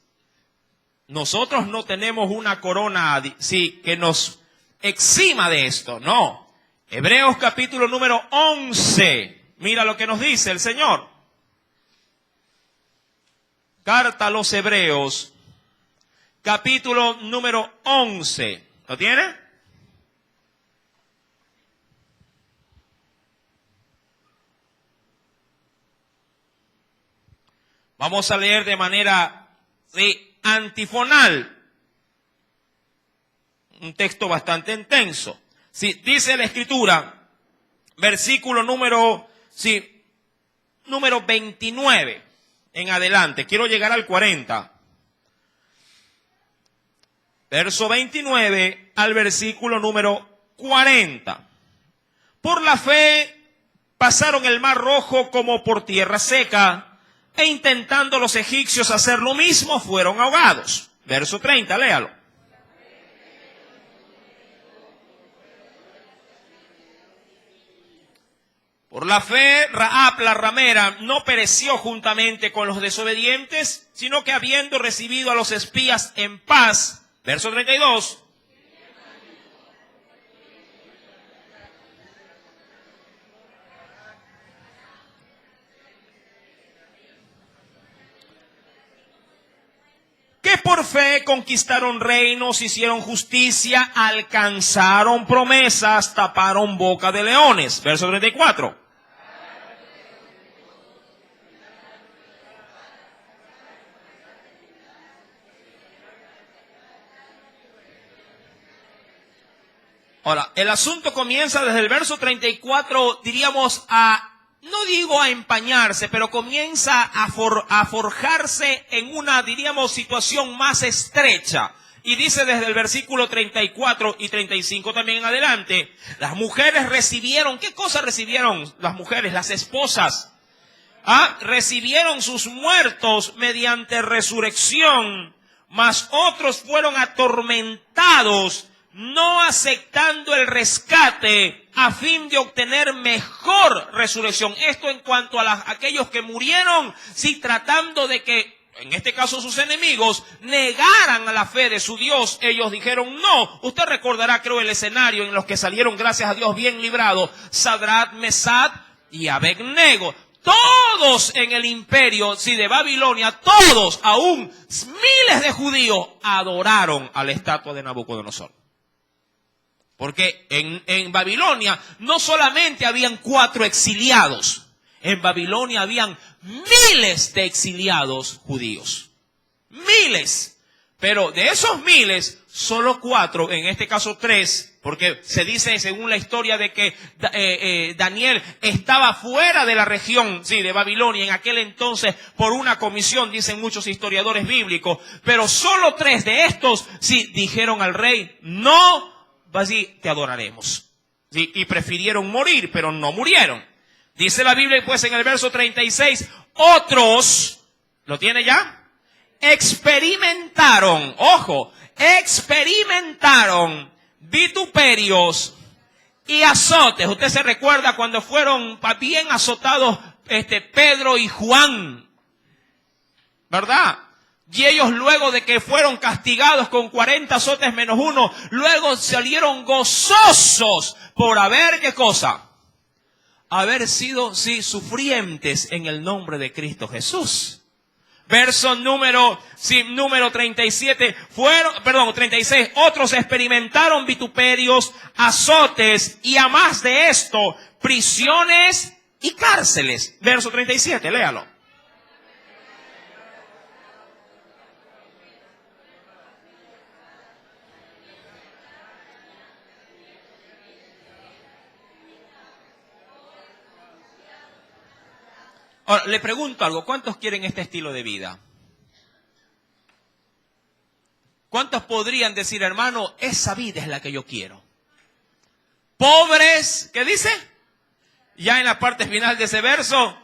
nosotros no tenemos una corona, sí, que nos exima de esto, no. Hebreos capítulo número 11, mira lo que nos dice el Señor. Carta a los Hebreos, capítulo número 11, ¿lo tiene? Vamos a leer de manera antifonal. Un texto bastante intenso. Sí, dice la Escritura, versículo número 29 en adelante. Quiero llegar al 40. Verso 29 al versículo número 40. Por la fe pasaron el mar Rojo como por tierra seca, e intentando los egipcios hacer lo mismo, fueron ahogados. Verso 30, léalo. Por la fe, Rahab la ramera no pereció juntamente con los desobedientes, sino que habiendo recibido a los espías en paz, verso 32, que por fe conquistaron reinos, hicieron justicia, alcanzaron promesas, taparon boca de leones. Verso 34. Ahora, el asunto comienza desde el verso 34, diríamos, no digo a empañarse, pero comienza a forjarse en una, diríamos, situación más estrecha. Y dice desde el versículo 34 y 35 también en adelante, las mujeres recibieron, ¿qué cosa recibieron las mujeres? Las esposas. Recibieron sus muertos mediante resurrección, mas otros fueron atormentados, no aceptando el rescate a fin de obtener mejor resurrección. Esto en cuanto a aquellos que murieron, sí, tratando de que, en este caso sus enemigos, negaran a la fe de su Dios. Ellos dijeron no. Usted recordará, creo, el escenario en los que salieron, gracias a Dios, bien librados, Sadrach, Mesach y Abednego. Todos en el imperio, sí, de Babilonia, todos, aún miles de judíos, adoraron a la estatua de Nabucodonosor. Porque en Babilonia no solamente habían 4 exiliados, en Babilonia habían miles de exiliados judíos. Miles. Pero de esos miles, solo 4, en este caso 3, porque se dice según la historia de que Daniel estaba fuera de la región, sí, de Babilonia en aquel entonces por una comisión, dicen muchos historiadores bíblicos. Pero solo 3 de estos, sí, dijeron al rey, no, así te adoraremos. ¿Sí? Y prefirieron morir, pero no murieron. Dice la Biblia, pues, en el verso 36, otros, ¿lo tiene ya? Experimentaron, ojo, experimentaron vituperios y azotes. Usted se recuerda cuando fueron bien azotados Pedro y Juan, ¿verdad? Y ellos, luego de que fueron castigados con 40 azotes menos 1, luego salieron gozosos por haber, ¿qué cosa? Haber sido, sí, sufrientes en el nombre de Cristo Jesús. Verso número 37, 36, otros experimentaron vituperios, azotes y a más de esto, prisiones y cárceles. Verso 37, léalo. Ahora, le pregunto algo, ¿cuántos quieren este estilo de vida? ¿Cuántos podrían decir, hermano, esa vida es la que yo quiero? Pobres, ¿qué dice? Ya en la parte final de ese verso,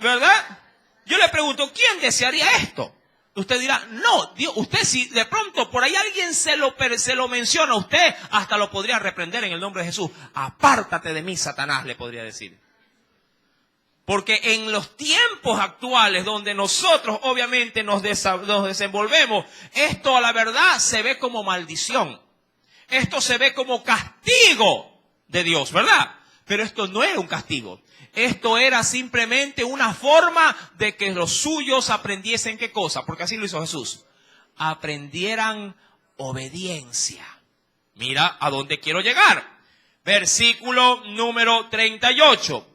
¿verdad? Yo le pregunto, ¿quién desearía esto? Usted dirá, no, Dios, usted si de pronto por ahí alguien se lo menciona, usted hasta lo podría reprender en el nombre de Jesús. Apártate de mí, Satanás, le podría decir. Porque en los tiempos actuales donde nosotros obviamente nos desenvolvemos, esto a la verdad se ve como maldición. Esto se ve como castigo de Dios, ¿verdad? Pero esto no era un castigo. Esto era simplemente una forma de que los suyos aprendiesen ¿qué cosa? Porque así lo hizo Jesús. Aprendieran obediencia. Mira a dónde quiero llegar. Versículo número 38.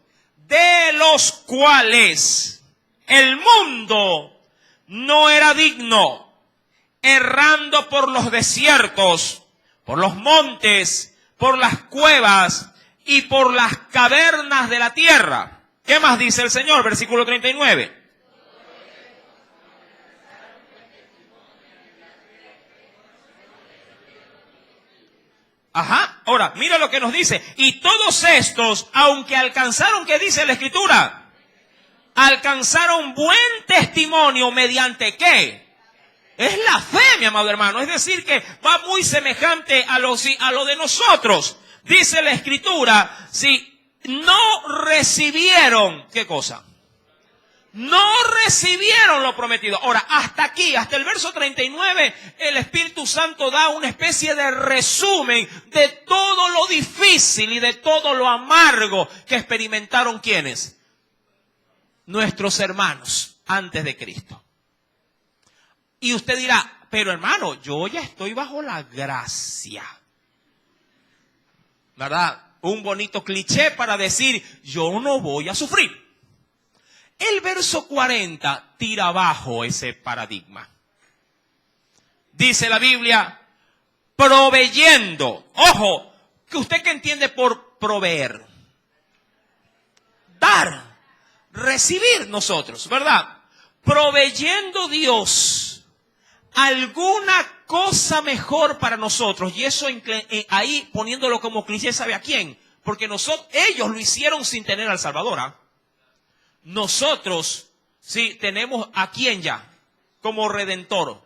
De los cuales el mundo no era digno, errando por los desiertos, por los montes, por las cuevas y por las cavernas de la tierra. ¿Qué más dice el Señor? Versículo 39. Ajá, ahora, mira lo que nos dice. Y todos estos, aunque alcanzaron, ¿qué dice la Escritura? Alcanzaron buen testimonio mediante ¿qué? Es la fe, mi amado hermano. Es decir, que va muy semejante a lo de nosotros. Dice la Escritura, sí, no recibieron, ¿qué cosa? No recibieron lo prometido. Ahora, hasta aquí, hasta el verso 39, el Espíritu Santo da una especie de resumen de todo lo difícil y de todo lo amargo que experimentaron ¿quiénes? Nuestros hermanos antes de Cristo. Y usted dirá, pero hermano, yo ya estoy bajo la gracia. ¿Verdad? Un bonito cliché para decir, yo no voy a sufrir. El verso 40 tira abajo ese paradigma. Dice la Biblia, proveyendo. Ojo, que usted que entiende por proveer. Dar, recibir nosotros, ¿verdad? Proveyendo Dios alguna cosa mejor para nosotros. Y eso ahí poniéndolo como cliché, ¿sabe a quién? Porque ellos lo hicieron sin tener al Salvador, ¿ah? Nosotros, sí, tenemos a quién ya, como redentor,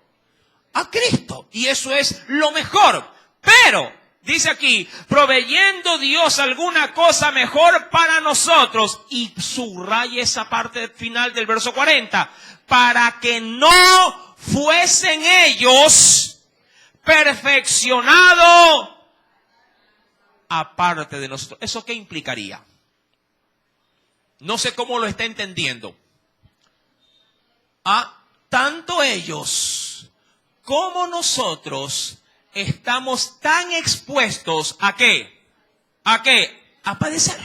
a Cristo. Y eso es lo mejor. Pero, dice aquí, proveyendo Dios alguna cosa mejor para nosotros. Y subraya esa parte final del verso 40. Para que no fuesen ellos perfeccionados aparte de nosotros. ¿Eso qué implicaría? No sé cómo lo está entendiendo. Tanto ellos como nosotros estamos tan expuestos ¿a qué? ¿A qué? A padecer.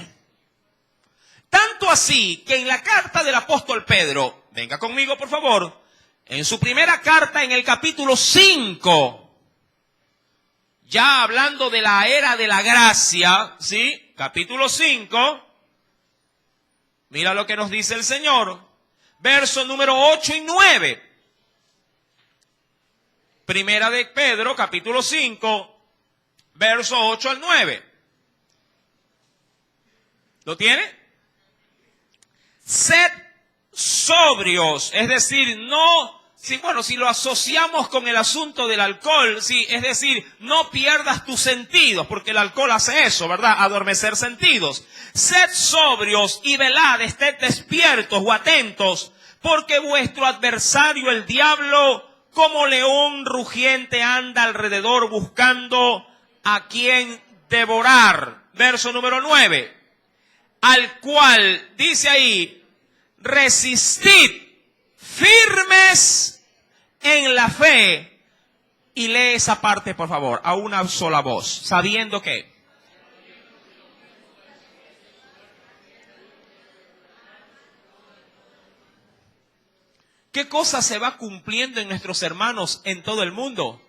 Tanto así que en la carta del apóstol Pedro, venga conmigo por favor, en su primera carta en el capítulo 5, ya hablando de la era de la gracia, ¿sí? Capítulo 5. Mira lo que nos dice el Señor. Verso número 8 y 9. Primera de Pedro, capítulo 5, verso 8 al 9. ¿Lo tiene? Sed sobrios, es decir, si lo asociamos con el asunto del alcohol, sí, es decir, no pierdas tus sentidos, porque el alcohol hace eso, ¿verdad? Adormecer sentidos. Sed sobrios y velad, ested despiertos o atentos, porque vuestro adversario, el diablo, como león rugiente anda alrededor buscando a quien devorar. Verso número 9. Al cual, dice ahí, resistid firmes en la fe. Y lee esa parte, por favor, a una sola voz, sabiendo que ¿qué cosa se va cumpliendo en nuestros hermanos en todo el mundo?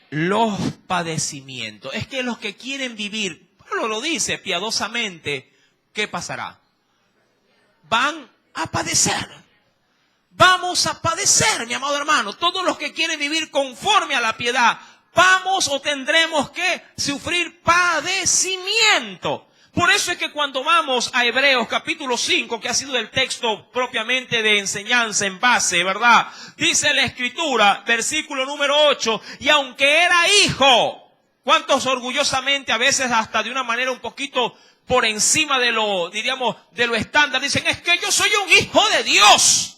Los padecimientos. Es que los que quieren vivir, Pablo lo dice piadosamente, ¿qué pasará? Van a padecer. Vamos a padecer, mi amado hermano. Todos los que quieren vivir conforme a la piedad, vamos o tendremos que sufrir padecimiento. Por eso es que cuando vamos a Hebreos capítulo 5, que ha sido el texto propiamente de enseñanza en base, ¿verdad? Dice la Escritura, versículo número 8, y aunque era hijo, ¿cuántos orgullosamente a veces hasta de una manera un poquito por encima de lo, diríamos, de lo estándar, dicen, es que yo soy un hijo de Dios?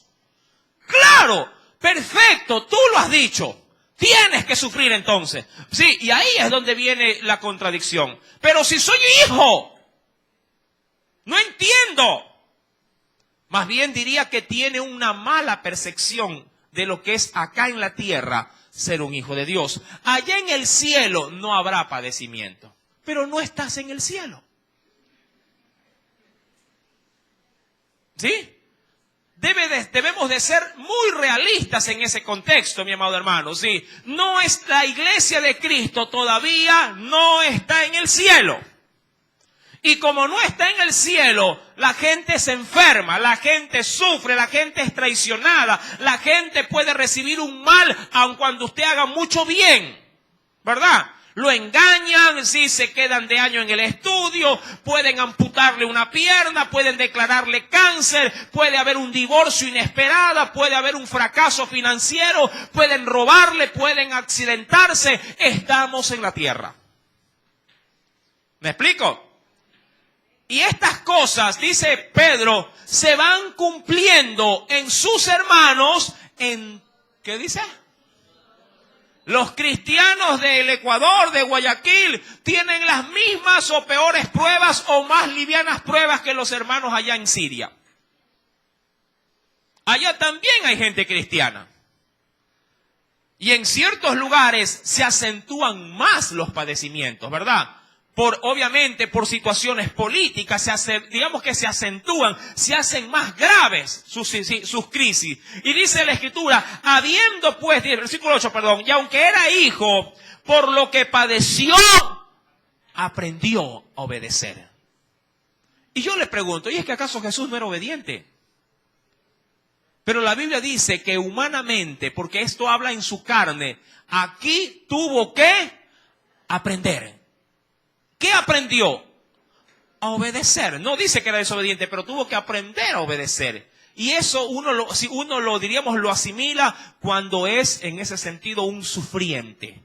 Claro, perfecto, tú lo has dicho. Tienes que sufrir entonces. Sí, y ahí es donde viene la contradicción. Pero si soy hijo, no entiendo. Más bien diría que tiene una mala percepción de lo que es acá en la tierra ser un hijo de Dios. Allá en el cielo no habrá padecimiento. Pero no estás en el cielo. ¿Sí? Debemos de ser muy realistas en ese contexto, mi amado hermano. ¿Sí? No es la iglesia de Cristo todavía no está en el cielo. Y como no está en el cielo, la gente se enferma, la gente sufre, la gente es traicionada, la gente puede recibir un mal aun cuando usted haga mucho bien, ¿verdad? Lo engañan, sí, se quedan de año en el estudio, pueden amputarle una pierna, pueden declararle cáncer, puede haber un divorcio inesperado, puede haber un fracaso financiero, pueden robarle, pueden accidentarse. Estamos en la tierra. ¿Me explico? Y estas cosas, dice Pedro, se van cumpliendo en sus hermanos ¿qué dice? Los cristianos del Ecuador, de Guayaquil, tienen las mismas o peores pruebas o más livianas pruebas que los hermanos allá en Siria. Allá también hay gente cristiana. Y en ciertos lugares se acentúan más los padecimientos, ¿verdad? Obviamente por situaciones políticas, digamos que se acentúan, se hacen más graves sus crisis. Y dice la Escritura, habiendo pues, versículo 8, perdón, y aunque era hijo, por lo que padeció, aprendió a obedecer. Y yo le pregunto, ¿y es que acaso Jesús no era obediente? Pero la Biblia dice que humanamente, porque esto habla en su carne, aquí tuvo que aprender. ¿Qué aprendió? A obedecer. No dice que era desobediente, pero tuvo que aprender a obedecer. Y eso si uno lo diríamos, lo asimila cuando es en ese sentido un sufriente.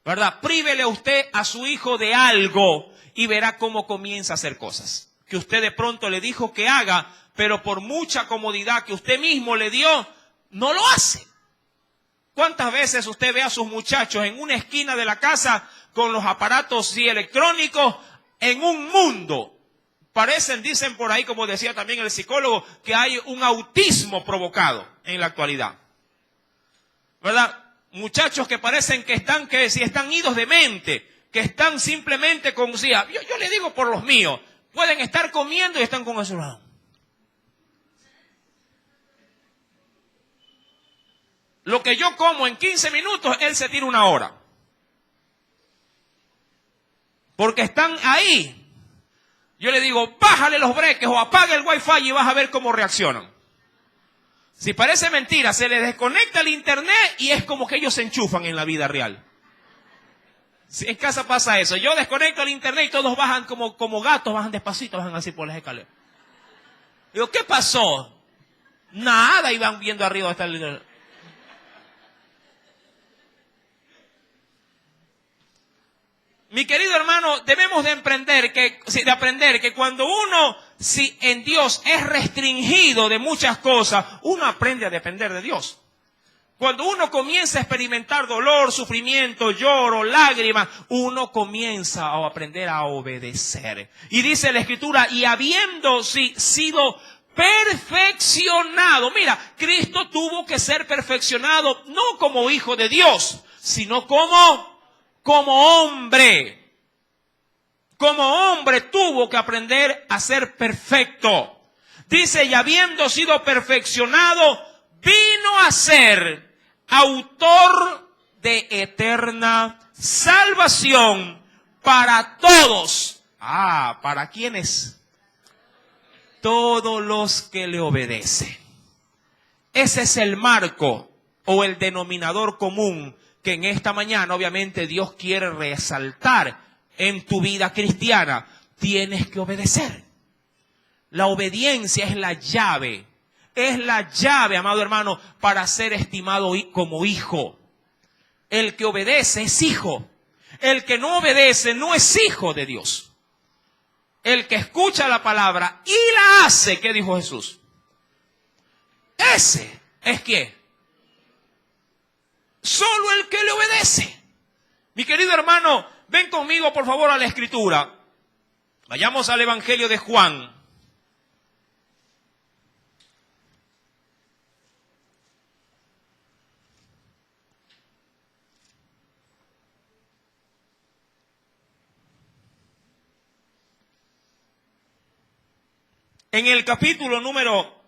¿Verdad? Prívele usted a su hijo de algo y verá cómo comienza a hacer cosas. Que usted de pronto le dijo que haga, pero por mucha comodidad que usted mismo le dio, no lo hace. ¿Cuántas veces usted ve a sus muchachos en una esquina de la casa con los aparatos electrónicos en un mundo? Dicen por ahí, como decía también el psicólogo, que hay un autismo provocado en la actualidad. ¿Verdad? Muchachos que parecen que están idos de mente, que están simplemente con... Yo le digo por los míos, pueden estar comiendo y están con el celular. Lo que yo como en 15 minutos, él se tira 1 hora. Porque están ahí. Yo le digo, bájale los breques o apaga el wifi y vas a ver cómo reaccionan. Si parece mentira, se les desconecta el internet y es como que ellos se enchufan en la vida real. Si en casa pasa eso, yo desconecto el internet y todos bajan como gatos, bajan despacito, bajan así por las escaleras. Digo, ¿qué pasó? Nada, iban viendo arriba hasta el... Mi querido hermano, debemos de aprender que cuando uno, si en Dios es restringido de muchas cosas, uno aprende a depender de Dios. Cuando uno comienza a experimentar dolor, sufrimiento, lloro, lágrimas, uno comienza a aprender a obedecer. Y dice la Escritura, y habiendo sido perfeccionado. Mira, Cristo tuvo que ser perfeccionado no como hijo de Dios, sino como hombre. Como hombre tuvo que aprender a ser perfecto. Dice, y habiendo sido perfeccionado, vino a ser autor de eterna salvación para todos. ¿Para quiénes? Todos los que le obedecen. Ese es el marco o el denominador común que en esta mañana obviamente Dios quiere resaltar en tu vida cristiana. Tienes que obedecer. La obediencia es la llave. Es la llave, amado hermano, para ser estimado como hijo. El que obedece es hijo. El que no obedece no es hijo de Dios. El que escucha la palabra y la hace, ¿qué dijo Jesús? Ese es ¿quién? Solo el que le obedece. Mi querido hermano, ven conmigo por favor a la Escritura. Vayamos al Evangelio de Juan. En el capítulo número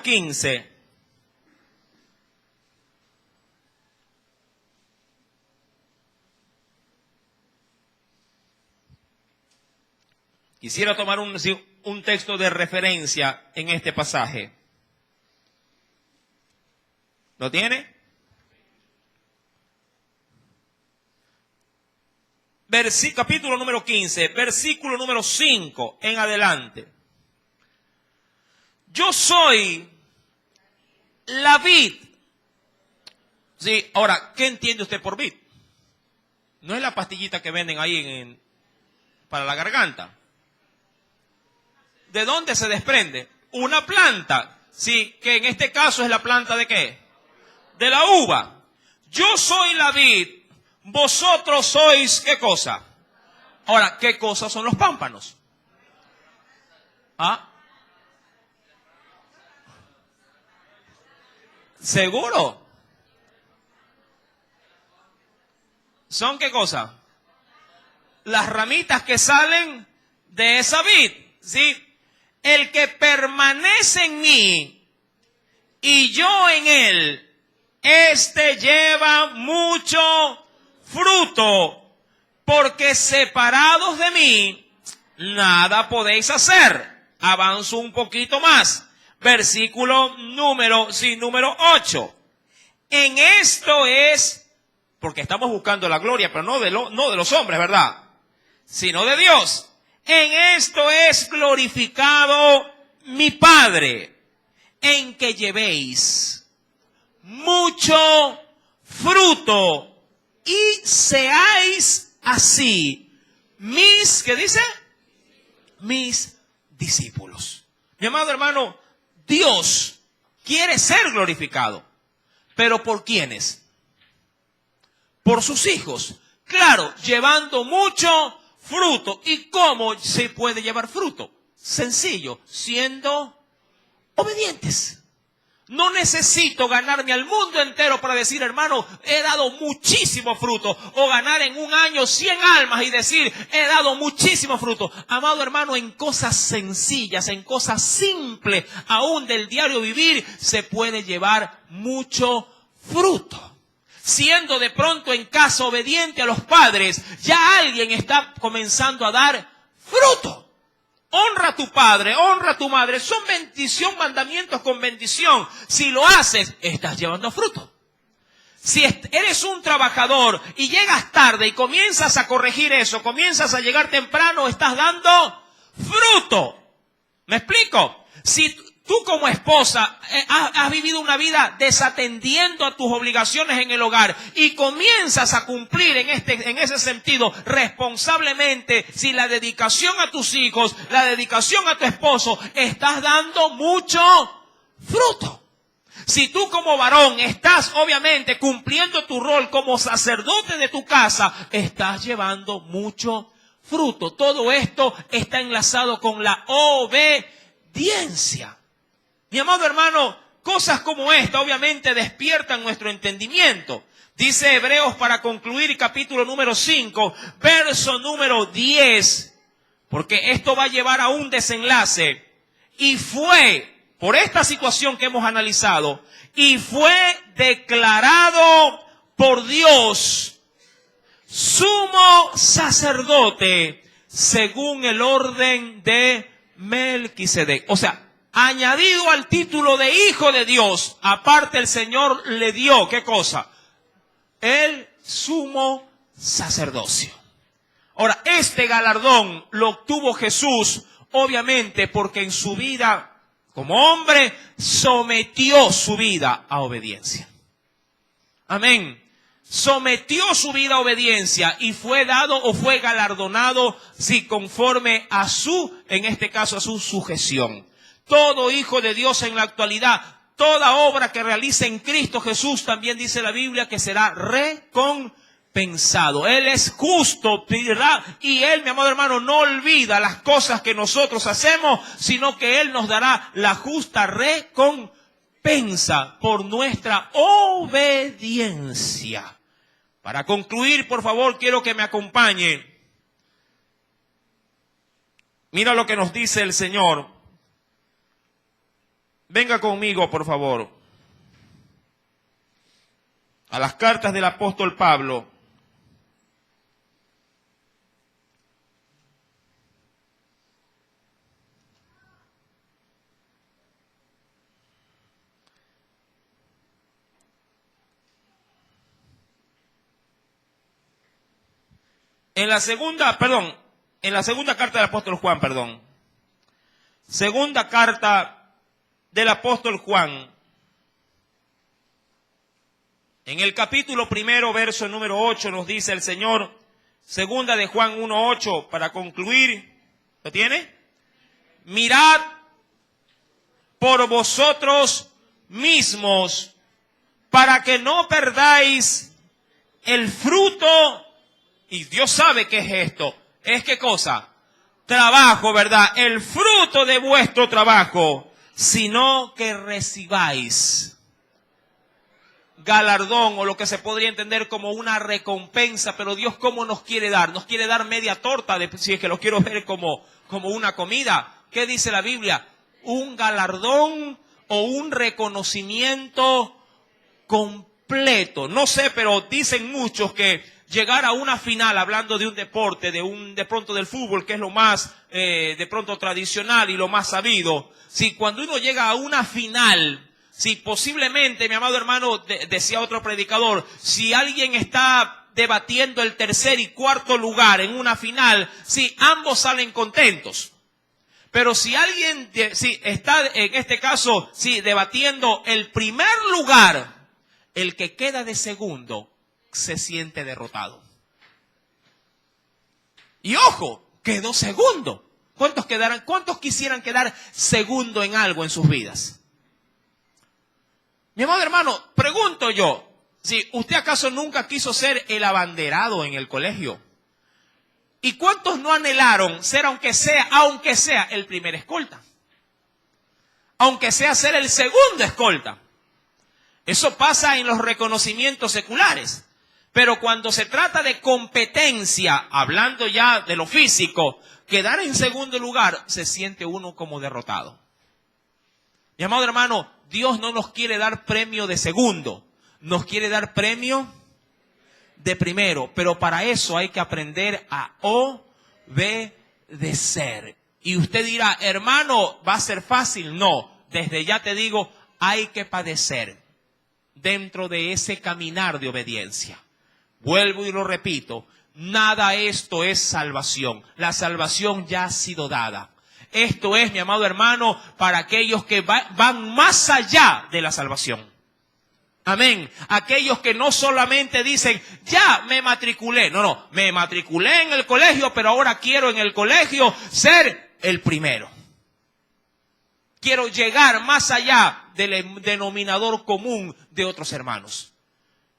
15. Quisiera tomar un texto de referencia en este pasaje. ¿Lo tiene? Capítulo número 15, versículo número 5 en adelante. Yo soy la vid. Sí, ahora, ¿qué entiende usted por vid? No es la pastillita que venden ahí para la garganta. ¿De dónde se desprende? Una planta. Sí, que en este caso es la planta ¿de qué? De la uva. Yo soy la vid, vosotros sois ¿qué cosa? Ahora, ¿qué cosas son los pámpanos? ¿Ah? ¿Seguro? ¿Son qué cosa? Las ramitas que salen de esa vid, ¿sí? El que permanece en mí y yo en él, este lleva mucho fruto, porque separados de mí, nada podéis hacer. Avanzo un poquito más. Versículo número 8. En esto es, porque estamos buscando la gloria, pero no de los hombres, ¿verdad? Sino de Dios. En esto es glorificado mi Padre, en que llevéis mucho fruto y seáis así mis, ¿qué dice? Mis discípulos. Mi amado hermano, Dios quiere ser glorificado. ¿Pero por quiénes? Por sus hijos. Claro, llevando mucho fruto. ¿Y cómo se puede llevar fruto? Sencillo, siendo obedientes. No necesito ganarme al mundo entero para decir, hermano, he dado muchísimo fruto. O ganar en un año 100 almas y decir, he dado muchísimo fruto. Amado hermano, en cosas sencillas, en cosas simples, aún del diario vivir, se puede llevar mucho fruto. Siendo de pronto en casa obediente a los padres, ya alguien está comenzando a dar fruto. Honra a tu padre, honra a tu madre. Son bendición, mandamientos con bendición. Si lo haces, estás llevando fruto. Si eres un trabajador y llegas tarde y comienzas a corregir eso, comienzas a llegar temprano, estás dando fruto. ¿Me explico? Si tú como esposa has vivido una vida desatendiendo a tus obligaciones en el hogar y comienzas a cumplir en ese sentido responsablemente, si la dedicación a tus hijos, la dedicación a tu esposo, estás dando mucho fruto. Si tú como varón estás obviamente cumpliendo tu rol como sacerdote de tu casa, estás llevando mucho fruto. Todo esto está enlazado con la obediencia. Mi amado hermano, cosas como esta obviamente despiertan nuestro entendimiento. Dice Hebreos para concluir capítulo número 5, verso número 10, porque esto va a llevar a un desenlace. Y fue, por esta situación que hemos analizado, y fue declarado por Dios sumo sacerdote según el orden de Melquisedec. O sea, añadido al título de hijo de Dios, aparte el Señor le dio, ¿qué cosa? El sumo sacerdocio. Ahora, este galardón lo obtuvo Jesús, obviamente, porque en su vida, como hombre, sometió su vida a obediencia. Amén. Sometió su vida a obediencia y fue dado o fue galardonado, sí, conforme a en este caso, a su sujeción. Todo hijo de Dios en la actualidad, toda obra que realice en Cristo Jesús, también dice la Biblia que será recompensado. Él es justo, y Él, mi amado hermano, no olvida las cosas que nosotros hacemos, sino que Él nos dará la justa recompensa por nuestra obediencia. Para concluir, por favor, quiero que me acompañe. Mira lo que nos dice el Señor. Venga conmigo, por favor, a las cartas del apóstol Pablo. En la segunda carta del apóstol Juan, segunda carta del apóstol Juan, En el capítulo 1, verso número 8, nos dice el Señor, segunda de Juan 1:8, para concluir, ¿lo tiene? Mirad por vosotros mismos, para que no perdáis el fruto. Y Dios sabe qué es esto. ¿Es qué cosa? Trabajo, ¿verdad? El fruto de vuestro trabajo, sino que recibáis galardón, o lo que se podría entender como una recompensa. Pero Dios, ¿cómo nos quiere dar? Nos quiere dar media torta, si es que lo quiero ver como una comida. ¿Qué dice la Biblia? Un galardón o un reconocimiento completo. No sé, pero dicen muchos que llegar a una final, hablando de un deporte, de pronto del fútbol, que es lo más de pronto tradicional y lo más sabido. Si cuando uno llega a una final, si posiblemente, mi amado hermano, decía otro predicador, si alguien está debatiendo el tercer y cuarto lugar en una final, si ambos salen contentos. Pero si alguien está, en este caso, debatiendo el primer lugar, el que queda de segundo se siente derrotado. Y ojo, quedó segundo. ¿Cuántos quedarán? ¿Cuántos quisieran quedar segundo en algo en sus vidas? Mi amado hermano, pregunto yo, si usted acaso nunca quiso ser el abanderado en el colegio. ¿Y cuántos no anhelaron ser, aunque sea el primer escolta? Aunque sea ser el segundo escolta. Eso pasa en los reconocimientos seculares. Pero cuando se trata de competencia, hablando ya de lo físico, quedar en segundo lugar, se siente uno como derrotado. Mi amado hermano, Dios no nos quiere dar premio de segundo, nos quiere dar premio de primero. Pero para eso hay que aprender a obedecer. Y usted dirá, hermano, ¿va a ser fácil? No, desde ya te digo, hay que padecer dentro de ese caminar de obediencia. Vuelvo y lo repito, nada esto es salvación. La salvación ya ha sido dada. Esto es, mi amado hermano, para aquellos que van más allá de la salvación. Amén. Aquellos que no solamente dicen, ya me matriculé. No, me matriculé en el colegio, pero ahora quiero en el colegio ser el primero. Quiero llegar más allá del denominador común de otros hermanos.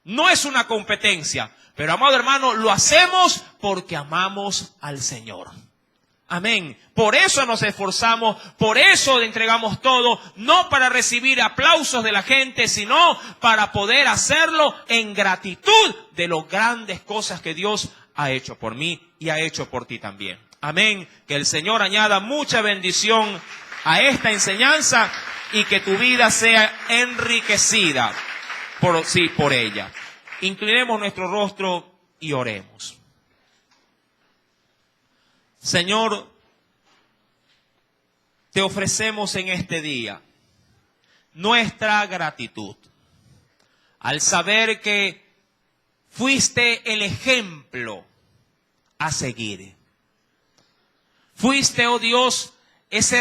No es una competencia, pero amado hermano, lo hacemos porque amamos al Señor. Amén. Por eso nos esforzamos, por eso le entregamos todo, no para recibir aplausos de la gente, sino para poder hacerlo en gratitud de las grandes cosas que Dios ha hecho por mí y ha hecho por ti también. Amén. Que el Señor añada mucha bendición a esta enseñanza y que tu vida sea enriquecida por ella. Inclinemos nuestro rostro y oremos. Señor, te ofrecemos en este día nuestra gratitud al saber que fuiste el ejemplo a seguir. Fuiste, oh Dios, ese